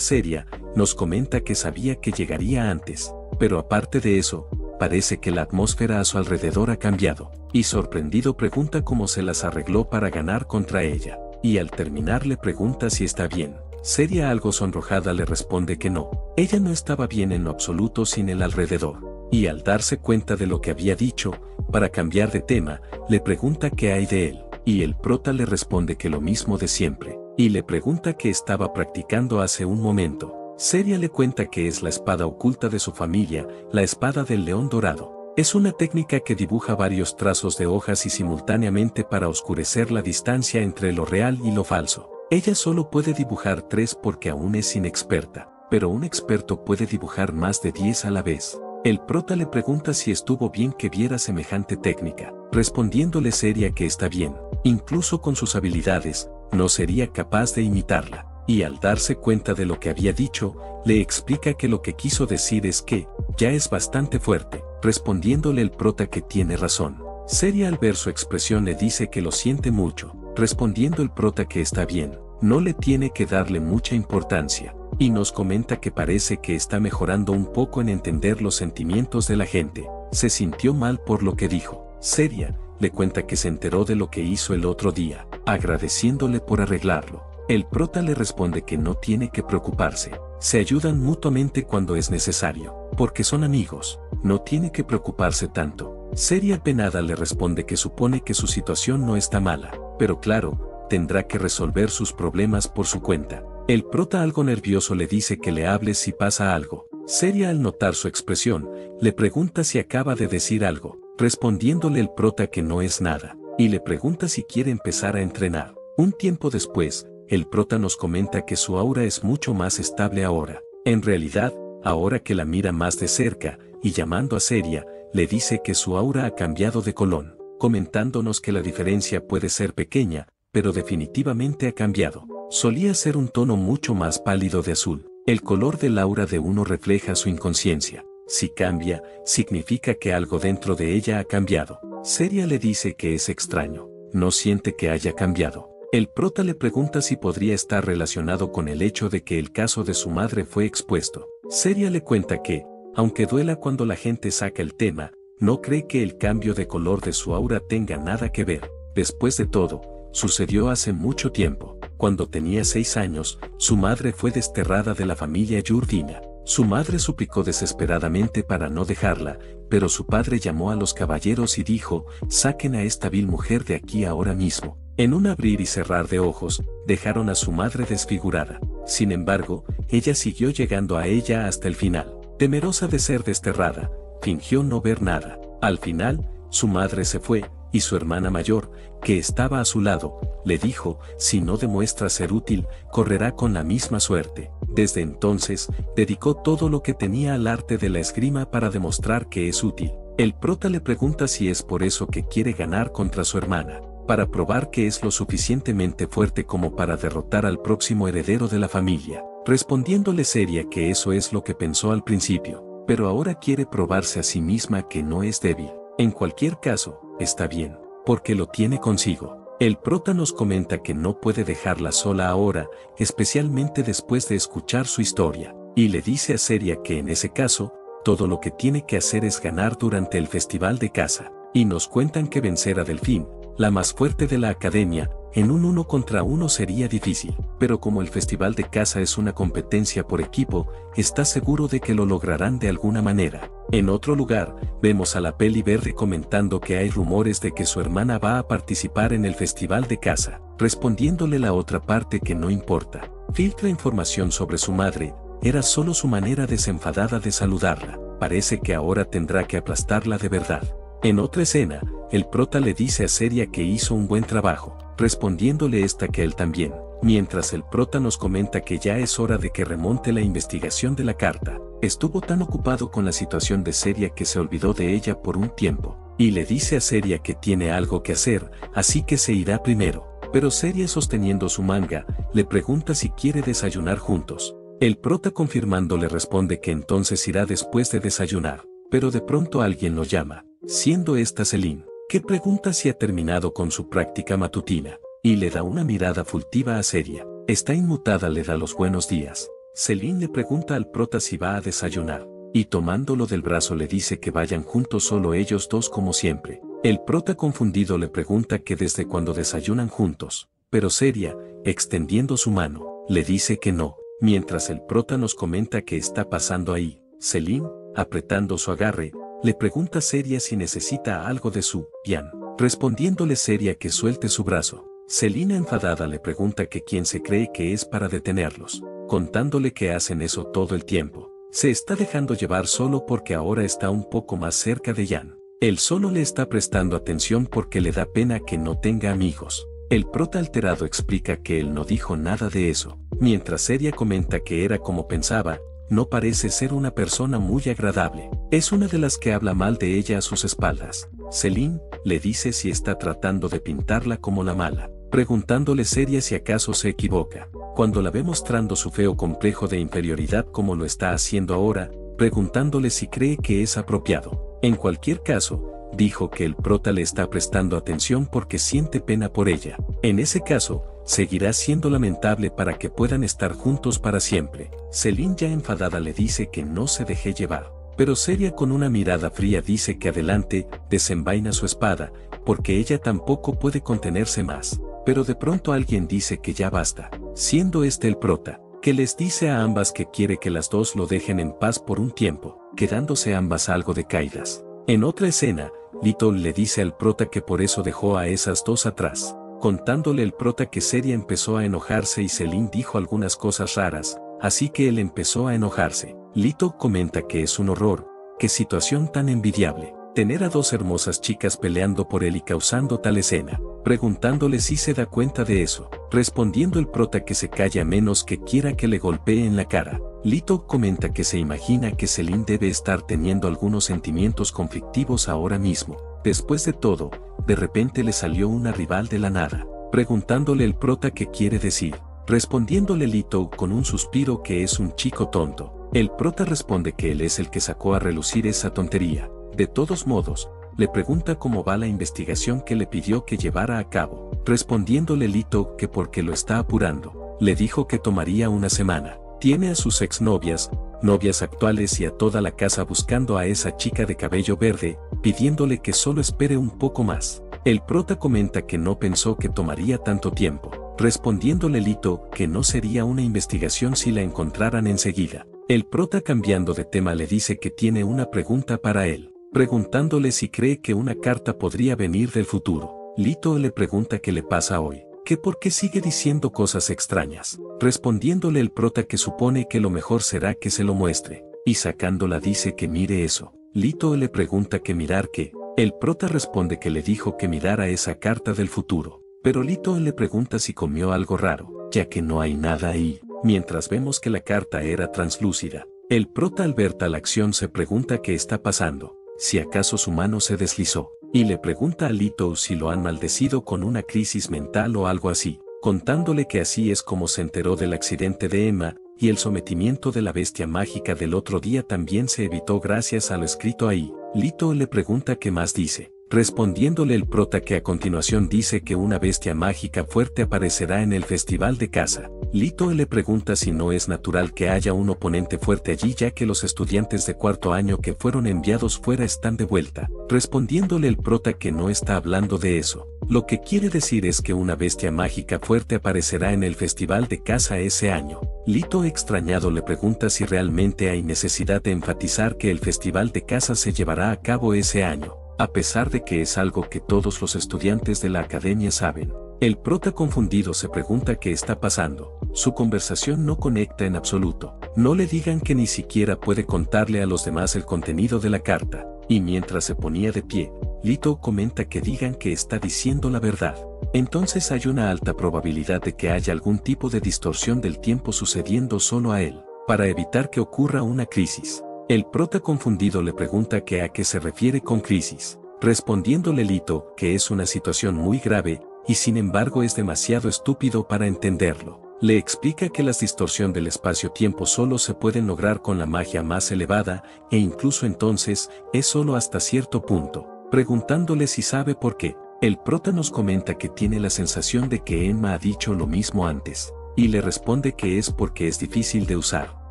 Seria, nos comenta que sabía que llegaría antes. Pero aparte de eso, parece que la atmósfera a su alrededor ha cambiado. Y sorprendido pregunta cómo se las arregló para ganar contra ella. Y al terminar le pregunta si está bien. Seria, algo sonrojada, le responde que no. Ella no estaba bien en lo absoluto sin el alrededor. Y al darse cuenta de lo que había dicho, para cambiar de tema, le pregunta qué hay de él. Y el prota le responde que lo mismo de siempre. Y le pregunta qué estaba practicando hace un momento. Seria le cuenta que es la espada oculta de su familia, la espada del león dorado. Es una técnica que dibuja varios trazos de hojas y simultáneamente para oscurecer la distancia entre lo real y lo falso. Ella solo puede dibujar 3 porque aún es inexperta, pero un experto puede dibujar más de 10 a la vez. El prota le pregunta si estuvo bien que viera semejante técnica, respondiéndole Seria que está bien, incluso con sus habilidades, no sería capaz de imitarla. Y al darse cuenta de lo que había dicho, le explica que lo que quiso decir es que, ya es bastante fuerte, respondiéndole el prota que tiene razón. Seria, al ver su expresión, le dice que lo siente mucho, respondiendo el prota que está bien, no le tiene que darle mucha importancia. Y nos comenta que parece que está mejorando un poco en entender los sentimientos de la gente. Se sintió mal por lo que dijo. Seria le cuenta que se enteró de lo que hizo el otro día, agradeciéndole por arreglarlo. El prota le responde que no tiene que preocuparse. Se ayudan mutuamente cuando es necesario, porque son amigos. No tiene que preocuparse tanto. Seria, penada, le responde que supone que su situación no está mala, pero claro, tendrá que resolver sus problemas por su cuenta. El prota, algo nervioso, le dice que le hable si pasa algo. Seria, al notar su expresión, le pregunta si acaba de decir algo, respondiéndole el prota que no es nada, y le pregunta si quiere empezar a entrenar. Un tiempo después, el prota nos comenta que su aura es mucho más estable ahora. En realidad, ahora que la mira más de cerca, y llamando a Seria, le dice que su aura ha cambiado de color, comentándonos que la diferencia puede ser pequeña, pero definitivamente ha cambiado. Solía ser un tono mucho más pálido de azul. El color del aura de uno refleja su inconsciencia. Si cambia, significa que algo dentro de ella ha cambiado. Seria le dice que es extraño. No siente que haya cambiado. El prota le pregunta si podría estar relacionado con el hecho de que el caso de su madre fue expuesto. Seria le cuenta que, aunque duela cuando la gente saca el tema, no cree que el cambio de color de su aura tenga nada que ver. Después de todo, sucedió hace mucho tiempo. Cuando tenía 6 años, su madre fue desterrada de la familia Yurdina. Su madre suplicó desesperadamente para no dejarla, pero su padre llamó a los caballeros y dijo: «Saquen a esta vil mujer de aquí ahora mismo». En un abrir y cerrar de ojos, dejaron a su madre desfigurada. Sin embargo, ella siguió llegando a ella hasta el final. Temerosa de ser desterrada, fingió no ver nada. Al final, su madre se fue, y su hermana mayor, que estaba a su lado, le dijo: «Si no demuestra ser útil, correrá con la misma suerte». Desde entonces, dedicó todo lo que tenía al arte de la esgrima para demostrar que es útil. El prota le pregunta si es por eso que quiere ganar contra su hermana, para probar que es lo suficientemente fuerte como para derrotar al próximo heredero de la familia, respondiéndole Seria que eso es lo que pensó al principio, pero ahora quiere probarse a sí misma que no es débil. En cualquier caso, está bien, porque lo tiene consigo. El prota nos comenta que no puede dejarla sola ahora, especialmente después de escuchar su historia, y le dice a Seria que en ese caso, todo lo que tiene que hacer es ganar durante el festival de caza, y nos cuentan que vencer a Delfín, la más fuerte de la academia, en un 1 contra 1 sería difícil, pero como el festival de caza es una competencia por equipo, está seguro de que lo lograrán de alguna manera. En otro lugar, vemos a la Peli Verde comentando que hay rumores de que su hermana va a participar en el festival de caza, respondiéndole la otra parte que no importa. Filtra información sobre su madre, era solo su manera desenfadada de saludarla, parece que ahora tendrá que aplastarla de verdad. En otra escena, el prota le dice a Seria que hizo un buen trabajo, respondiéndole esta que él también, mientras el prota nos comenta que ya es hora de que remonte la investigación de la carta. Estuvo tan ocupado con la situación de Seria que se olvidó de ella por un tiempo, y le dice a Seria que tiene algo que hacer, así que se irá primero. Pero Seria, sosteniendo su manga, le pregunta si quiere desayunar juntos. El prota, confirmando, le responde que entonces irá después de desayunar, pero de pronto alguien lo llama. siendo esta Celine, que pregunta si ha terminado con su práctica matutina, y le da una mirada furtiva a Seria. Está inmutada, le da los buenos días. Celine le pregunta al prota si va a desayunar, y tomándolo del brazo le dice que vayan juntos solo ellos dos como siempre. El prota confundido le pregunta que desde cuando desayunan juntos, pero Seria, extendiendo su mano, le dice que no, mientras el prota nos comenta qué está pasando ahí. Celine, apretando su agarre, le pregunta a Seria si necesita algo de su pian, respondiéndole Seria que suelte su brazo. Celine, enfadada, le pregunta que quién se cree que es para detenerlos, contándole que hacen eso todo el tiempo. Se está dejando llevar solo porque ahora está un poco más cerca de Jan. Él solo le está prestando atención porque le da pena que no tenga amigos. El prota alterado explica que él no dijo nada de eso, mientras Seria comenta que era como pensaba. No parece ser una persona muy agradable. Es una de las que habla mal de ella a sus espaldas. Celine le dice si está tratando de pintarla como la mala, preguntándole Seria si acaso se equivoca, cuando la ve mostrando su feo complejo de inferioridad como lo está haciendo ahora, preguntándole si cree que es apropiado. En cualquier caso, dijo que el prota le está prestando atención porque siente pena por ella. En ese caso, seguirá siendo lamentable para que puedan estar juntos para siempre. Celine, ya enfadada, le dice que no se deje llevar, pero Seria con una mirada fría dice que adelante, desenvaina su espada, porque ella tampoco puede contenerse más. Pero de pronto alguien dice que ya basta, siendo este el prota, que les dice a ambas que quiere que las dos lo dejen en paz por un tiempo, quedándose ambas algo decaídas. En otra escena, Lito le dice al prota que por eso dejó a esas dos atrás, contándole el prota que Seria empezó a enojarse y Celine dijo algunas cosas raras, así que él empezó a enojarse. Lito comenta que es un horror, qué situación tan envidiable, tener a dos hermosas chicas peleando por él y causando tal escena, preguntándole si se da cuenta de eso, respondiendo el prota que se calla menos que quiera que le golpee en la cara. Lito comenta que se imagina que Celine debe estar teniendo algunos sentimientos conflictivos ahora mismo. Después de todo, de repente le salió una rival de la nada, preguntándole el prota qué quiere decir, respondiéndole Lito con un suspiro que es un chico tonto. El prota responde que él es el que sacó a relucir esa tontería. De todos modos, le pregunta cómo va la investigación que le pidió que llevara a cabo, respondiéndole Lito que porque lo está apurando. Le dijo que tomaría una semana. Tiene a sus exnovias, novias actuales y a toda la casa buscando a esa chica de cabello verde, pidiéndole que solo espere un poco más. El prota comenta que no pensó que tomaría tanto tiempo, respondiéndole Lito que no sería una investigación si la encontraran enseguida. El prota, cambiando de tema, le dice que tiene una pregunta para él, preguntándole si cree que una carta podría venir del futuro. Lito le pregunta qué le pasa hoy, que por qué sigue diciendo cosas extrañas, respondiéndole el prota que supone que lo mejor será que se lo muestre, y sacándola dice que mire eso. Lito le pregunta que mirar qué. El prota responde que le dijo que mirara esa carta del futuro, pero Lito le pregunta si comió algo raro, ya que no hay nada ahí. Mientras vemos que la carta era translúcida, el prota, al ver tal acción, se pregunta qué está pasando, si acaso su mano se deslizó, y le pregunta a Lito si lo han maldecido con una crisis mental o algo así, contándole que así es como se enteró del accidente de Emma, y el sometimiento de la bestia mágica del otro día también se evitó gracias a lo escrito ahí. Lito le pregunta qué más dice, respondiéndole el prota que a continuación dice que una bestia mágica fuerte aparecerá en el festival de caza. Lito le pregunta si no es natural que haya un oponente fuerte allí, ya que los estudiantes de cuarto año que fueron enviados fuera están de vuelta, respondiéndole el prota que no está hablando de eso. Lo que quiere decir es que una bestia mágica fuerte aparecerá en el festival de caza ese año. Lito, extrañado, le pregunta si realmente hay necesidad de enfatizar que el festival de caza se llevará a cabo ese año, a pesar de que es algo que todos los estudiantes de la academia saben. El prota, confundido, se pregunta qué está pasando. Su conversación no conecta en absoluto. No le digan que ni siquiera puede contarle a los demás el contenido de la carta. Y mientras se ponía de pie, Lito comenta que digan que está diciendo la verdad. Entonces hay una alta probabilidad de que haya algún tipo de distorsión del tiempo sucediendo solo a él, para evitar que ocurra una crisis. El prota, confundido, le pregunta que a qué se refiere con crisis, respondiéndole Lito que es una situación muy grave, y sin embargo es demasiado estúpido para entenderlo. Le explica que la distorsión del espacio-tiempo solo se pueden lograr con la magia más elevada, e incluso entonces, es solo hasta cierto punto. preguntándole si sabe por qué. El prota nos comenta que tiene la sensación de que Enma ha dicho lo mismo antes, y le responde que es porque es difícil de usar.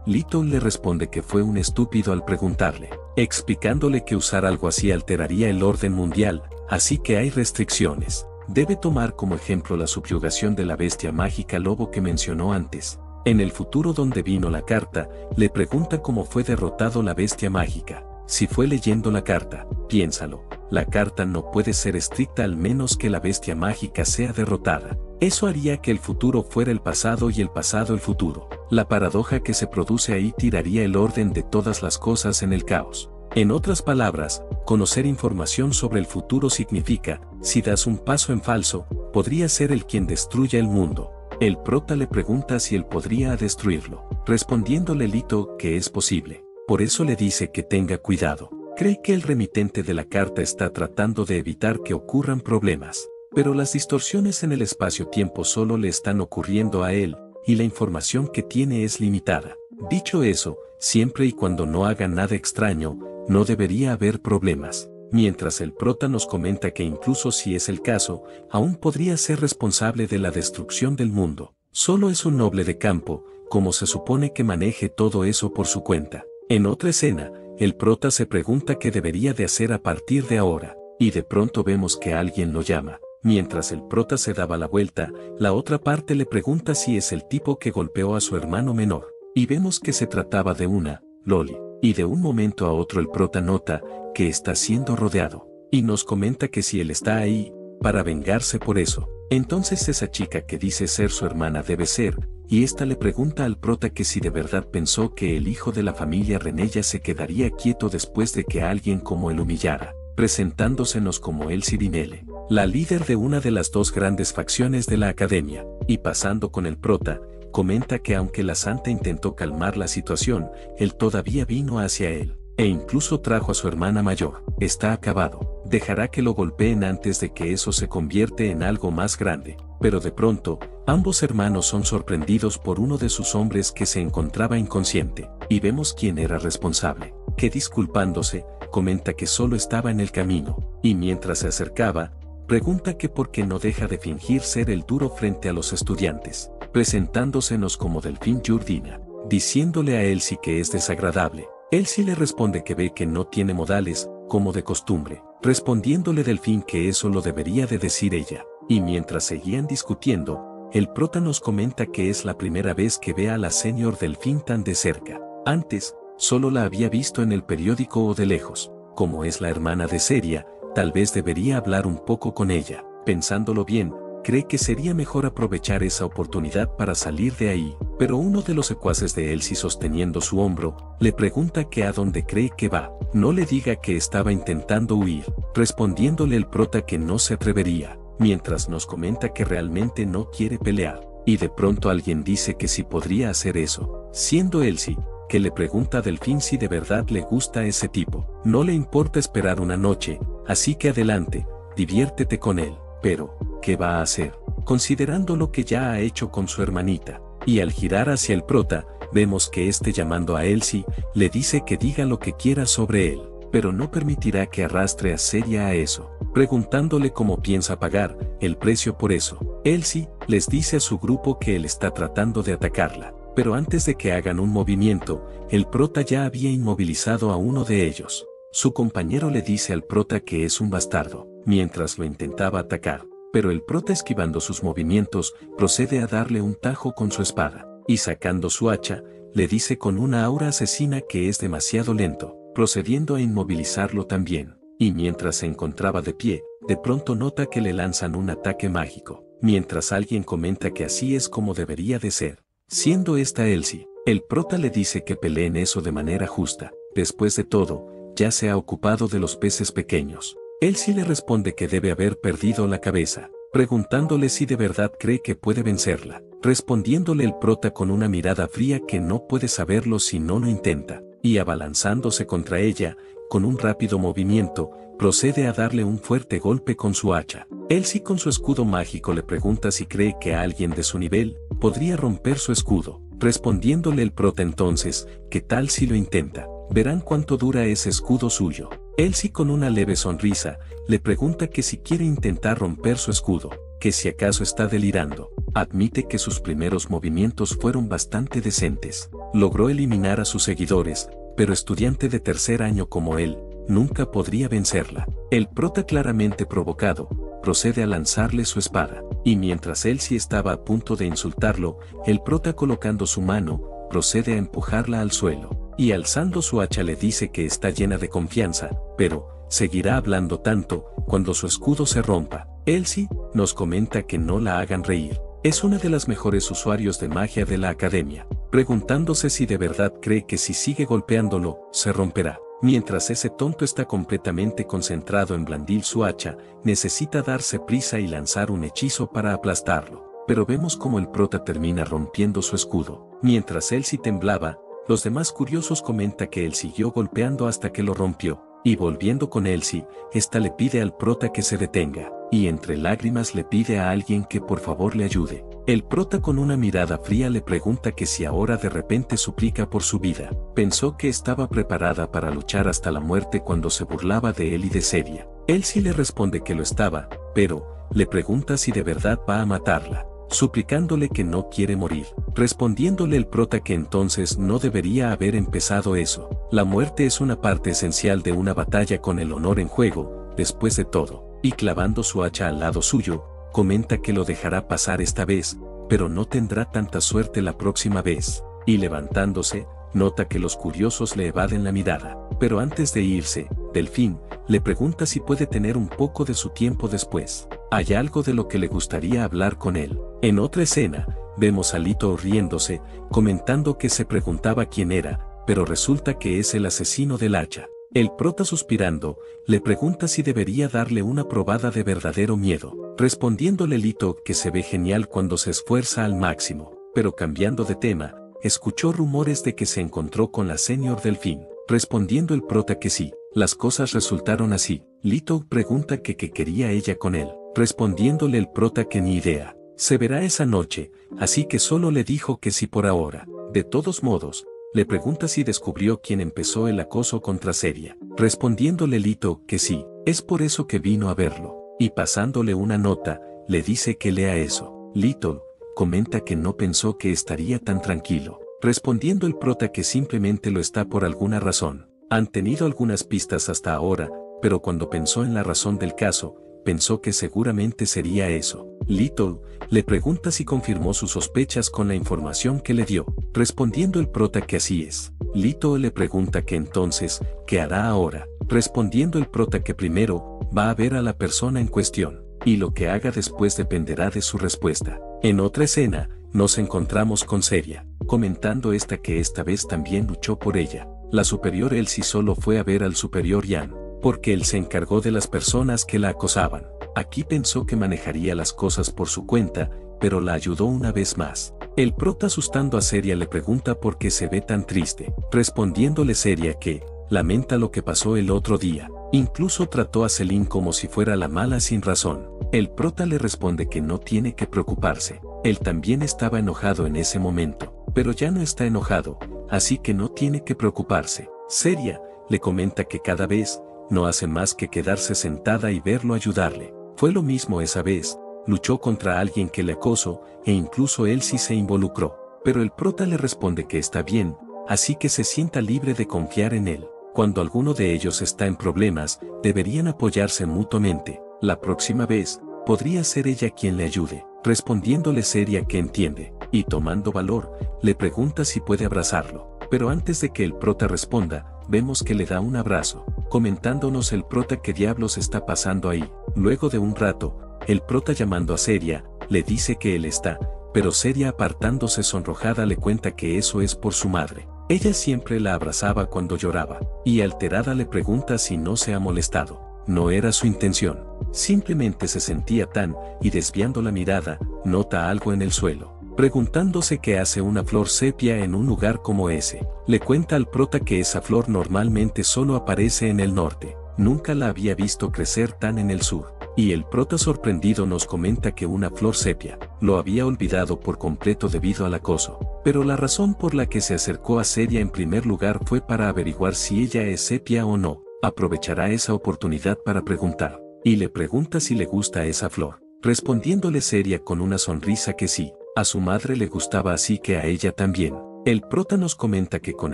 Lito le responde que fue un estúpido al preguntarle, explicándole que usar algo así alteraría el orden mundial, así que hay restricciones. Debe tomar como ejemplo la subyugación de la bestia mágica lobo que mencionó antes. En el futuro donde vino la carta, le pregunta cómo fue derrotado la bestia mágica. Si fue leyendo la carta, piénsalo, la carta no puede ser estricta al menos que la bestia mágica sea derrotada. Eso haría que el futuro fuera el pasado y el pasado el futuro. La paradoja que se produce ahí tiraría el orden de todas las cosas en el caos. En otras palabras, conocer información sobre el futuro significa, si das un paso en falso, podría ser el quien destruya el mundo. El prota le pregunta si él podría destruirlo, respondiéndole Lito que es posible. Por eso le dice que tenga cuidado. Cree que el remitente de la carta está tratando de evitar que ocurran problemas. Pero las distorsiones en el espacio-tiempo solo le están ocurriendo a él, y la información que tiene es limitada. Dicho eso, siempre y cuando no haga nada extraño, no debería haber problemas. Mientras el prota nos comenta que incluso si es el caso, aún podría ser responsable de la destrucción del mundo. Solo es un noble de campo, como se supone que maneje todo eso por su cuenta. En otra escena, el prota se pregunta qué debería de hacer a partir de ahora, y de pronto vemos que alguien lo llama. Mientras el prota se daba la vuelta, la otra parte le pregunta si es el tipo que golpeó a su hermano menor, y vemos que se trataba de una Loli, y de un momento a otro el prota nota que está siendo rodeado, y nos comenta que si él está ahí, para vengarse por eso, entonces esa chica que dice ser su hermana debe ser, y esta le pregunta al prota que si de verdad pensó que el hijo de la familia Renella se quedaría quieto después de que alguien como él humillara, presentándosenos como el Sirinele, la líder de una de las dos grandes facciones de la academia, y pasando con el prota, comenta que aunque la santa intentó calmar la situación, él todavía vino hacia él, e incluso trajo a su hermana mayor. Está acabado, dejará que lo golpeen antes de que eso se convierte en algo más grande. Pero de pronto, ambos hermanos son sorprendidos por uno de sus hombres que se encontraba inconsciente, y vemos quién era responsable, que disculpándose, comenta que solo estaba en el camino, y mientras se acercaba, pregunta que por qué no deja de fingir ser el duro frente a los estudiantes, presentándosenos como Delfín Yurdina, diciéndole a Elsie que es desagradable. Elsie le responde que ve que no tiene modales, como de costumbre, respondiéndole Delfín que eso lo debería de decir ella, y mientras seguían discutiendo, el prota nos comenta que es la primera vez que ve a la señor Delfín tan de cerca. Antes, solo la había visto en el periódico o de lejos. Como es la hermana de Seria, tal vez debería hablar un poco con ella. Pensándolo bien, cree que sería mejor aprovechar esa oportunidad para salir de ahí, pero uno de los secuaces de Elsie sosteniendo su hombro, le pregunta que a dónde cree que va. No le diga que estaba intentando huir, respondiéndole el prota que no se atrevería, mientras nos comenta que realmente no quiere pelear, y de pronto alguien dice que sí podría hacer eso, siendo Elsie, que le pregunta a Delfín si de verdad le gusta ese tipo. No le importa esperar una noche, así que adelante, diviértete con él. Pero, ¿qué va a hacer? Considerando lo que ya ha hecho con su hermanita. Y al girar hacia el prota, vemos que este llamando a Elsie, le dice que diga lo que quiera sobre él, pero no permitirá que arrastre a Seria a eso, preguntándole cómo piensa pagar el precio por eso. Elsie les dice a su grupo que él está tratando de atacarla, pero antes de que hagan un movimiento, el prota ya había inmovilizado a uno de ellos. Su compañero le dice al prota que es un bastardo, mientras lo intentaba atacar, pero el prota esquivando sus movimientos, procede a darle un tajo con su espada, y sacando su hacha, le dice con una aura asesina que es demasiado lento, procediendo a inmovilizarlo también, y mientras se encontraba de pie, de pronto nota que le lanzan un ataque mágico, mientras alguien comenta que así es como debería de ser. Siendo esta Elsie, el prota le dice que peleen eso de manera justa. Después de todo, ya se ha ocupado de los peces pequeños. Elsie le responde que debe haber perdido la cabeza, preguntándole si de verdad cree que puede vencerla, respondiéndole el prota con una mirada fría que no puede saberlo si no lo intenta, y abalanzándose contra ella, con un rápido movimiento, procede a darle un fuerte golpe con su hacha. Elsie con su escudo mágico le pregunta si cree que alguien de su nivel podría romper su escudo, respondiéndole el prota entonces, ¿qué tal si lo intenta? Verán cuánto dura ese escudo suyo. Elsie con una leve sonrisa, le pregunta que si quiere intentar romper su escudo, que si acaso está delirando. Admite que sus primeros movimientos fueron bastante decentes. Logró eliminar a sus seguidores, pero estudiante de tercer año como él, nunca podría vencerla. El prota, claramente provocado, procede a lanzarle su espada, y mientras Elsie estaba a punto de insultarlo, el prota, colocando su mano, procede a empujarla al suelo, y alzando su hacha le dice que está llena de confianza, pero seguirá hablando tanto cuando su escudo se rompa. Elsie nos comenta que no la hagan reír. Es una de las mejores usuarios de magia de la academia, preguntándose si de verdad cree que si sigue golpeándolo, se romperá. Mientras ese tonto está completamente concentrado en blandir su hacha, necesita darse prisa y lanzar un hechizo para aplastarlo. Pero vemos como el prota termina rompiendo su escudo. Mientras Elsie temblaba, los demás curiosos comenta que él siguió golpeando hasta que lo rompió, y volviendo con Elsie, esta le pide al prota que se detenga, y entre lágrimas le pide a alguien que por favor le ayude. El prota, con una mirada fría, le pregunta que si ahora de repente suplica por su vida. Pensó que estaba preparada para luchar hasta la muerte cuando se burlaba de él y de Seria. Elsie le responde que lo estaba, pero le pregunta si de verdad va a matarla, suplicándole que no quiere morir. Respondiéndole el prota que entonces no debería haber empezado eso. La muerte es una parte esencial de una batalla con el honor en juego, después de todo, y clavando su hacha al lado suyo, comenta que lo dejará pasar esta vez, pero no tendrá tanta suerte la próxima vez. Y levantándose, nota que los curiosos le evaden la mirada. Pero antes de irse, Delfín le pregunta si puede tener un poco de su tiempo después. Hay algo de lo que le gustaría hablar con él. En otra escena, vemos a Lito riéndose, comentando que se preguntaba quién era, pero resulta que es el asesino del hacha. El prota, suspirando, le pregunta si debería darle una probada de verdadero miedo, respondiéndole Lito que se ve genial cuando se esfuerza al máximo, pero cambiando de tema, escuchó rumores de que se encontró con la señor Delfín, respondiendo el prota que sí, las cosas resultaron así. Lito pregunta que qué quería ella con él, respondiéndole el prota que ni idea, se verá esa noche, así que solo le dijo que sí por ahora. De todos modos, le pregunta si descubrió quién empezó el acoso contra Seria, respondiéndole Lito que sí, es por eso que vino a verlo, y pasándole una nota, le dice que lea eso. Lito comenta que no pensó que estaría tan tranquilo, respondiendo el prota que simplemente lo está por alguna razón. Han tenido algunas pistas hasta ahora, pero cuando pensó en la razón del caso, pensó que seguramente sería eso. Lito le pregunta si confirmó sus sospechas con la información que le dio, respondiendo el prota que así es. Lito le pregunta que entonces, ¿qué hará ahora? Respondiendo el prota que primero va a ver a la persona en cuestión, y lo que haga después dependerá de su respuesta. En otra escena, nos encontramos con Seria, comentando que esta vez también luchó por ella. La superior Elsie solo fue a ver al superior Yan, porque él se encargó de las personas que la acosaban. Aquí pensó que manejaría las cosas por su cuenta, pero la ayudó una vez más. El prota, asustando a Seria, le pregunta por qué se ve tan triste, respondiéndole Seria que lamenta lo que pasó el otro día. Incluso trató a Celine como si fuera la mala sin razón. El prota le responde que no tiene que preocuparse. Él también estaba enojado en ese momento, pero ya no está enojado, así que no tiene que preocuparse. Seria le comenta que cada vez no hace más que quedarse sentada y verlo ayudarle. Fue lo mismo esa vez, luchó contra alguien que le acosó, e incluso él sí se involucró. Pero el prota le responde que está bien, así que se sienta libre de confiar en él. Cuando alguno de ellos está en problemas, deberían apoyarse mutuamente. La próxima vez, podría ser ella quien le ayude, respondiéndole Seria que entiende, y tomando valor, le pregunta si puede abrazarlo. Pero antes de que el prota responda, vemos que le da un abrazo, comentándonos el prota qué diablos está pasando ahí. Luego de un rato, el prota, llamando a Seria, le dice que él está, pero Seria, apartándose sonrojada, le cuenta que eso es por su madre. Ella siempre la abrazaba cuando lloraba, y alterada le pregunta si no se ha molestado. No era su intención, simplemente se sentía tan, y desviando la mirada, nota algo en el suelo, preguntándose qué hace una flor sepia en un lugar como ese. Le cuenta al prota que esa flor normalmente solo aparece en el norte, nunca la había visto crecer tan en el sur. Y el prota, sorprendido, nos comenta que una flor sepia, lo había olvidado por completo debido al acoso. Pero la razón por la que se acercó a Seria en primer lugar fue para averiguar si ella es sepia o no. aprovechará esa oportunidad para preguntar. Y le pregunta si le gusta esa flor, respondiéndole seria con una sonrisa que sí, a su madre le gustaba así que a ella también. El prota nos comenta que con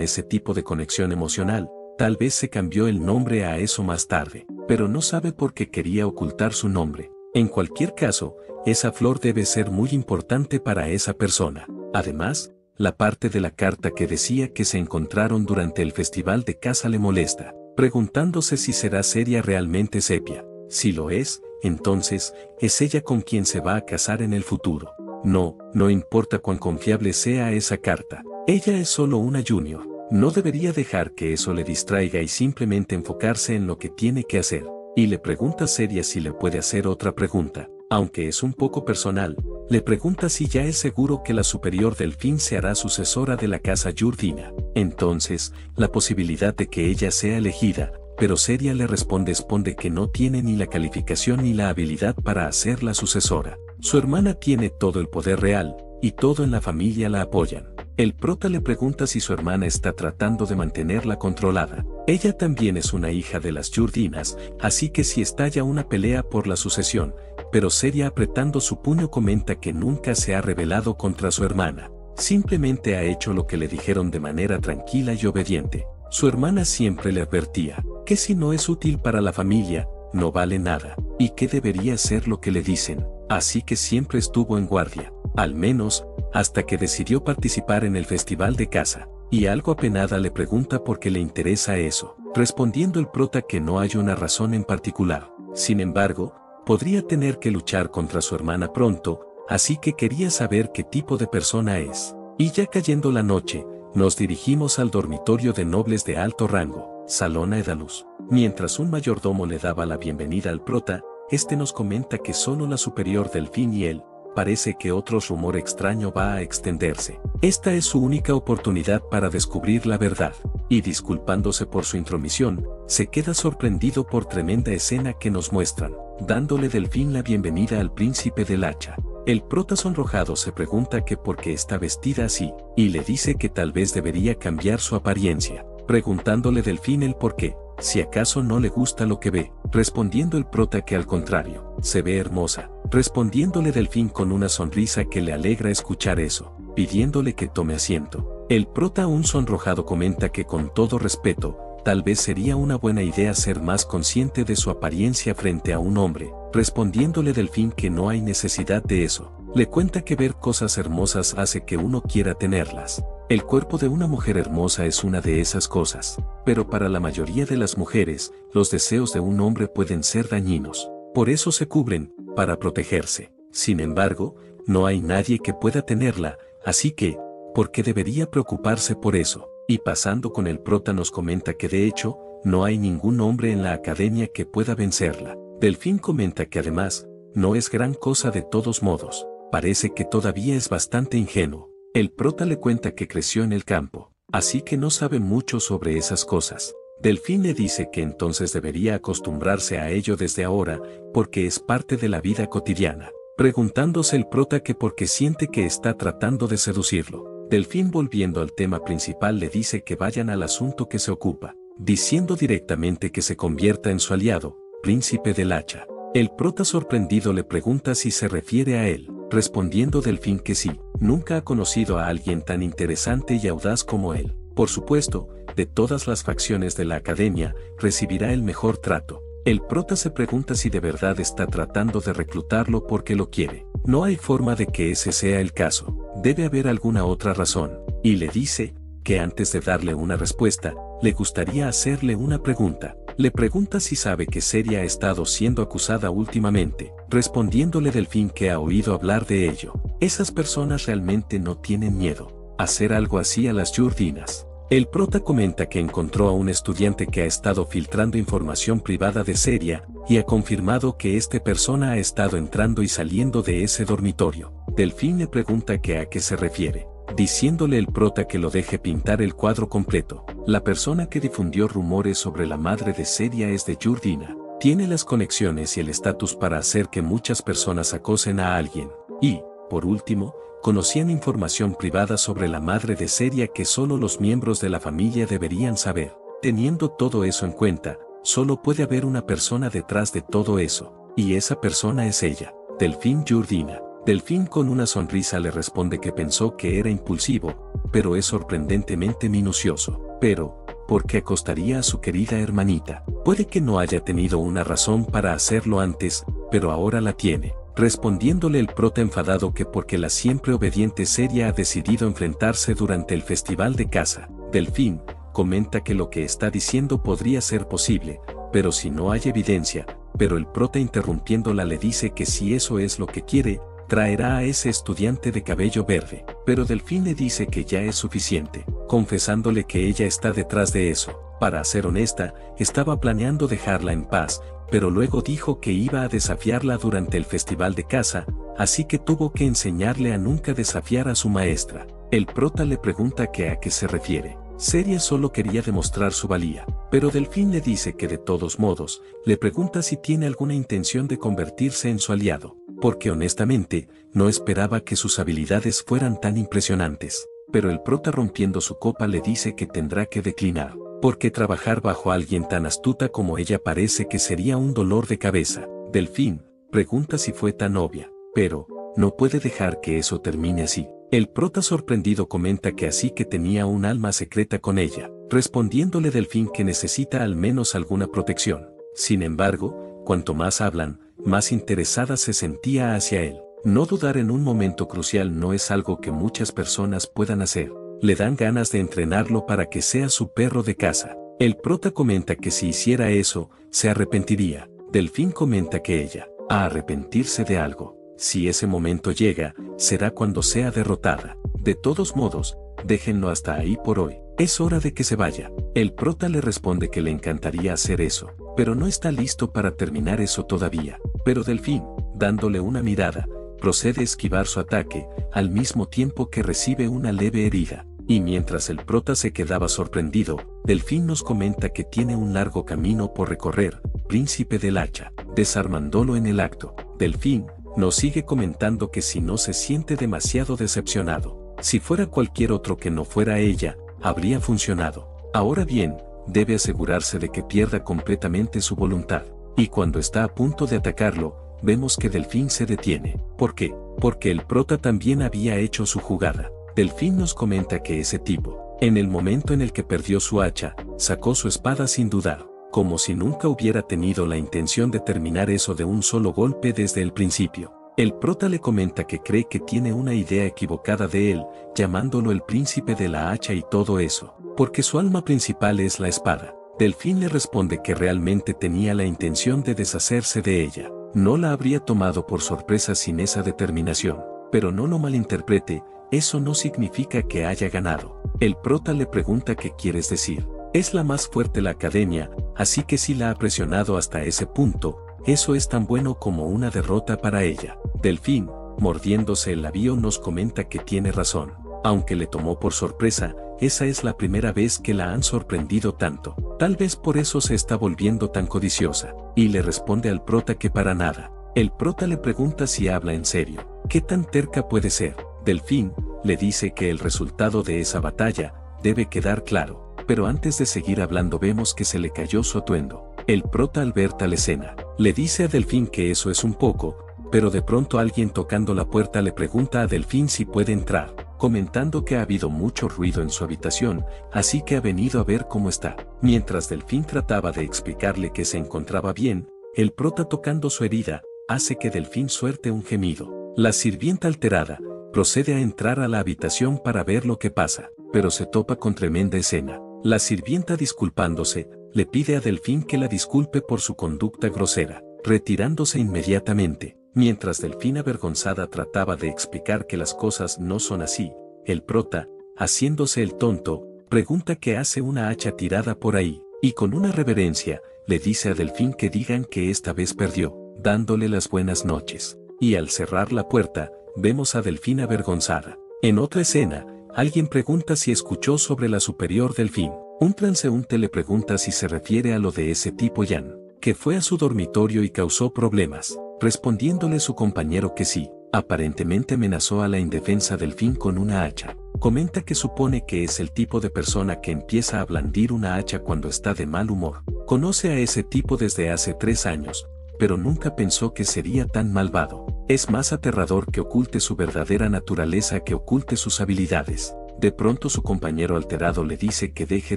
ese tipo de conexión emocional, tal vez se cambió el nombre a eso más tarde, pero no sabe por qué quería ocultar su nombre. En cualquier caso, esa flor debe ser muy importante para esa persona. Además, la parte de la carta que decía que se encontraron durante el festival de caza le molesta, preguntándose si será Seria realmente Sepia. Si lo es, entonces, es ella con quien se va a casar en el futuro. No importa cuán confiable sea esa carta. Ella es solo una junior. No debería dejar que eso le distraiga y simplemente enfocarse en lo que tiene que hacer. Y le pregunta Seria si le puede hacer otra pregunta, aunque es un poco personal. Le pregunta si ya es seguro que la superior Delfín se hará sucesora de la casa Jordina. Entonces, la posibilidad de que ella sea elegida, pero Seria le responde que no tiene ni la calificación ni la habilidad para hacer la sucesora. Su hermana tiene todo el poder real, y todo en la familia la apoyan. El prota le pregunta si su hermana está tratando de mantenerla controlada. Ella también es una hija de las Jordinas, así que si estalla una pelea por la sucesión, pero Seria apretando su puño comenta que nunca se ha rebelado contra su hermana. Simplemente ha hecho lo que le dijeron de manera tranquila y obediente. Su hermana siempre le advertía que si no es útil para la familia, no vale nada, y que debería ser lo que le dicen, así que siempre estuvo en guardia, al menos, hasta que decidió participar en el festival de caza, y algo apenada le pregunta por qué le interesa eso, respondiendo el prota que no hay una razón en particular. Sin embargo, podría tener que luchar contra su hermana pronto, así que quería saber qué tipo de persona es. Y ya cayendo la noche, nos dirigimos al dormitorio de nobles de alto rango, Salón Aedalus. Mientras un mayordomo le daba la bienvenida al prota, este nos comenta que solo la superior Delfín y él, parece que otro rumor extraño va a extenderse. Esta es su única oportunidad para descubrir la verdad, y disculpándose por su intromisión, se queda sorprendido por tremenda escena que nos muestran, dándole Delfín la bienvenida al príncipe del hacha. El prota sonrojado se pregunta que por qué está vestida así, y le dice que tal vez debería cambiar su apariencia, preguntándole Delfín el por qué, si acaso no le gusta lo que ve, respondiendo el prota que al contrario, se ve hermosa, respondiéndole Delfín con una sonrisa que le alegra escuchar eso, pidiéndole que tome asiento. El prota aún sonrojado comenta que con todo respeto, tal vez sería una buena idea ser más consciente de su apariencia frente a un hombre, respondiéndole Delfín que no hay necesidad de eso. Le cuenta que ver cosas hermosas hace que uno quiera tenerlas. El cuerpo de una mujer hermosa es una de esas cosas, pero para la mayoría de las mujeres, los deseos de un hombre pueden ser dañinos. Por eso se cubren, para protegerse. Sin embargo, no hay nadie que pueda tenerla, así que, ¿por qué debería preocuparse por eso? Y pasando con el prota nos comenta que de hecho, no hay ningún hombre en la academia que pueda vencerla. Delfín comenta que además, no es gran cosa de todos modos, parece que todavía es bastante ingenuo. El prota le cuenta que creció en el campo, así que no sabe mucho sobre esas cosas. Delfín le dice que entonces debería acostumbrarse a ello desde ahora, porque es parte de la vida cotidiana, preguntándose el prota que por qué siente que está tratando de seducirlo. Delfín volviendo al tema principal le dice que vayan al asunto que se ocupa, diciendo directamente que se convierta en su aliado, príncipe del hacha. El prota sorprendido le pregunta si se refiere a él, respondiendo Delfín que sí, nunca ha conocido a alguien tan interesante y audaz como él. Por supuesto, de todas las facciones de la academia, recibirá el mejor trato. El prota se pregunta si de verdad está tratando de reclutarlo porque lo quiere. No hay forma de que ese sea el caso, debe haber alguna otra razón, y le dice que antes de darle una respuesta, le gustaría hacerle una pregunta. Le pregunta si sabe que Seria ha estado siendo acusada últimamente, respondiéndole Delfín que ha oído hablar de ello. Esas personas realmente no tienen miedo a hacer algo así a las Jordinas. El prota comenta que encontró a un estudiante que ha estado filtrando información privada de Seria, y ha confirmado que esta persona ha estado entrando y saliendo de ese dormitorio. Delfín le pregunta que a qué se refiere, diciéndole el prota que lo deje pintar el cuadro completo. La persona que difundió rumores sobre la madre de Seria es de Jordina. Tiene las conexiones y el estatus para hacer que muchas personas acosen a alguien. Y, por último, conocían información privada sobre la madre de Seria que solo los miembros de la familia deberían saber. Teniendo todo eso en cuenta, solo puede haber una persona detrás de todo eso, y esa persona es ella, Delfín Jordina. Delfín con una sonrisa le responde que pensó que era impulsivo, pero es sorprendentemente minucioso. Pero, ¿por qué acostaría a su querida hermanita? Puede que no haya tenido una razón para hacerlo antes, pero ahora la tiene. Respondiéndole el prota enfadado que porque la siempre obediente Seria ha decidido enfrentarse durante el festival de caza. Delfín comenta que lo que está diciendo podría ser posible, pero si no hay evidencia, pero el prota interrumpiéndola le dice que si eso es lo que quiere, traerá a ese estudiante de cabello verde, pero Delfín le dice que ya es suficiente, confesándole que ella está detrás de eso. Para ser honesta, estaba planeando dejarla en paz, pero luego dijo que iba a desafiarla durante el festival de caza, así que tuvo que enseñarle a nunca desafiar a su maestra. El prota le pregunta que a qué se refiere. Seria solo quería demostrar su valía, pero Delfín le dice que de todos modos, le pregunta si tiene alguna intención de convertirse en su aliado, porque honestamente, no esperaba que sus habilidades fueran tan impresionantes. Pero el prota rompiendo su copa le dice que tendrá que declinar, porque trabajar bajo alguien tan astuta como ella parece que sería un dolor de cabeza. Delfín pregunta si fue tan obvia, pero no puede dejar que eso termine así. El prota sorprendido comenta que así que tenía un alma secreta con ella, respondiéndole Delfín que necesita al menos alguna protección. Sin embargo, cuanto más hablan, más interesada se sentía hacia él. No dudar en un momento crucial no es algo que muchas personas puedan hacer. Le dan ganas de entrenarlo para que sea su perro de caza. El prota comenta que si hiciera eso, se arrepentiría. Delfín comenta que ella, a arrepentirse de algo. Si ese momento llega, será cuando sea derrotada. De todos modos, déjenlo hasta ahí por hoy. Es hora de que se vaya. El prota le responde que le encantaría hacer eso, pero no está listo para terminar eso todavía. Pero Delfín, dándole una mirada, procede a esquivar su ataque, al mismo tiempo que recibe una leve herida. Y mientras el prota se quedaba sorprendido, Delfín nos comenta que tiene un largo camino por recorrer, príncipe del hacha, desarmándolo en el acto. Delfín nos sigue comentando que si no se siente demasiado decepcionado, si fuera cualquier otro que no fuera ella, habría funcionado. Ahora bien, debe asegurarse de que pierda completamente su voluntad. Y cuando está a punto de atacarlo, vemos que Delfín se detiene. ¿Por qué? Porque el prota también había hecho su jugada. Delfín nos comenta que ese tipo, en el momento en el que perdió su hacha, sacó su espada sin dudar, como si nunca hubiera tenido la intención de terminar eso de un solo golpe desde el principio. El prota le comenta que cree que tiene una idea equivocada de él, llamándolo el príncipe de la hacha y todo eso, porque su alma principal es la espada. Delfín le responde que realmente tenía la intención de deshacerse de ella. No la habría tomado por sorpresa sin esa determinación, pero no lo malinterprete, eso no significa que haya ganado. El prota le pregunta qué quieres decir. Es la más fuerte la academia, así que si la ha presionado hasta ese punto, eso es tan bueno como una derrota para ella. Delfín, mordiéndose el labio nos comenta que tiene razón. Aunque le tomó por sorpresa, esa es la primera vez que la han sorprendido tanto. Tal vez por eso se está volviendo tan codiciosa. Y le responde al prota que para nada. El prota le pregunta si habla en serio. ¿Qué tan terca puede ser? Delfín le dice que el resultado de esa batalla debe quedar claro. Pero antes de seguir hablando vemos que se le cayó su atuendo. El prota al ver tal escena, le dice a Delfín que eso es un poco, pero de pronto alguien tocando la puerta le pregunta a Delfín si puede entrar, comentando que ha habido mucho ruido en su habitación, así que ha venido a ver cómo está. Mientras Delfín trataba de explicarle que se encontraba bien, el prota tocando su herida, hace que Delfín suelte un gemido. La sirvienta alterada, procede a entrar a la habitación para ver lo que pasa, pero se topa con tremenda escena. La sirvienta disculpándose, le pide a Delfín que la disculpe por su conducta grosera, retirándose inmediatamente. Mientras Delfín avergonzada trataba de explicar que las cosas no son así, el prota, haciéndose el tonto, pregunta qué hace una hacha tirada por ahí, y con una reverencia, le dice a Delfín que digan que esta vez perdió, dándole las buenas noches. Y al cerrar la puerta, vemos a Delfín avergonzada. En otra escena, alguien pregunta si escuchó sobre la superior Delfín. Un transeúnte le pregunta si se refiere a lo de ese tipo Jan, que fue a su dormitorio y causó problemas, respondiéndole su compañero que sí, aparentemente amenazó a la indefensa Delfín con una hacha. Comenta que supone que es el tipo de persona que empieza a blandir una hacha cuando está de mal humor. Conoce a ese tipo desde hace 3 años, pero nunca pensó que sería tan malvado. Es más aterrador que oculte su verdadera naturaleza que oculte sus habilidades. De pronto su compañero alterado le dice que deje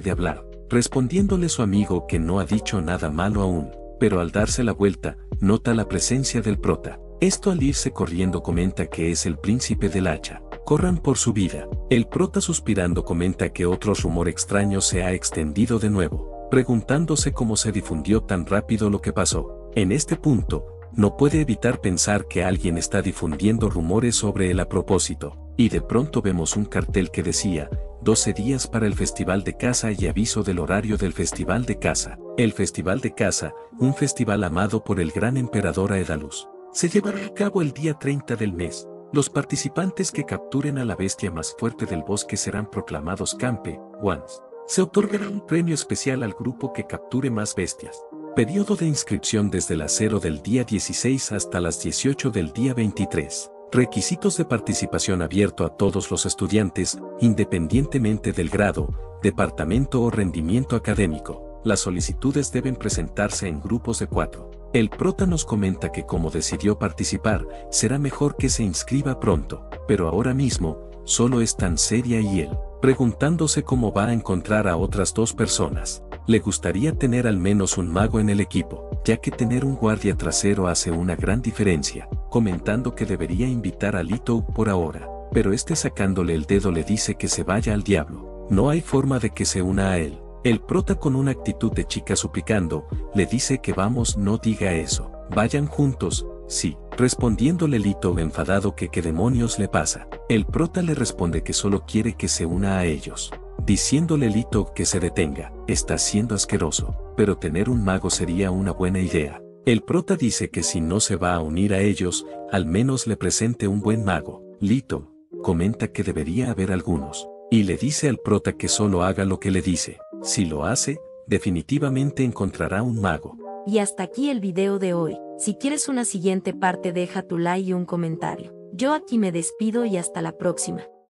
de hablar, respondiéndole su amigo que no ha dicho nada malo aún, pero al darse la vuelta, nota la presencia del prota. Esto al irse corriendo comenta que es el príncipe del hacha. Corran por su vida. El prota suspirando comenta que otro rumor extraño se ha extendido de nuevo, preguntándose cómo se difundió tan rápido lo que pasó. En este punto, no puede evitar pensar que alguien está difundiendo rumores sobre él a propósito, y de pronto vemos un cartel que decía, 12 días para el Festival de Caza y aviso del horario del Festival de Caza. El Festival de Caza, un festival amado por el gran emperador Aedalus, se llevará a cabo el día 30 del mes. Los participantes que capturen a la bestia más fuerte del bosque serán proclamados Campe Ones. Se otorgará un premio especial al grupo que capture más bestias. Periodo de inscripción desde las 0 del día 16 hasta las 18 del día 23. Requisitos de participación abierto a todos los estudiantes, independientemente del grado, departamento o rendimiento académico. Las solicitudes deben presentarse en grupos de 4. El prota nos comenta que como decidió participar, será mejor que se inscriba pronto, pero ahora mismo, solo es tan seria y él, preguntándose cómo va a encontrar a otras 2 personas. Le gustaría tener al menos un mago en el equipo, ya que tener un guardia trasero hace una gran diferencia, comentando que debería invitar a Lito por ahora, pero este sacándole el dedo le dice que se vaya al diablo, no hay forma de que se una a él. El prota con una actitud de chica suplicando, le dice que vamos, no diga eso, vayan juntos, sí, respondiéndole Lito enfadado que qué demonios le pasa. El prota le responde que solo quiere que se una a ellos, diciéndole Lito que se detenga, está siendo asqueroso, pero tener un mago sería una buena idea. El prota dice que si no se va a unir a ellos, al menos le presente un buen mago. Lito comenta que debería haber algunos, y le dice al prota que solo haga lo que le dice. Si lo hace, definitivamente encontrará un mago. Y hasta aquí el video de hoy. Si quieres una siguiente parte, deja tu like y un comentario. Yo aquí me despido y hasta la próxima.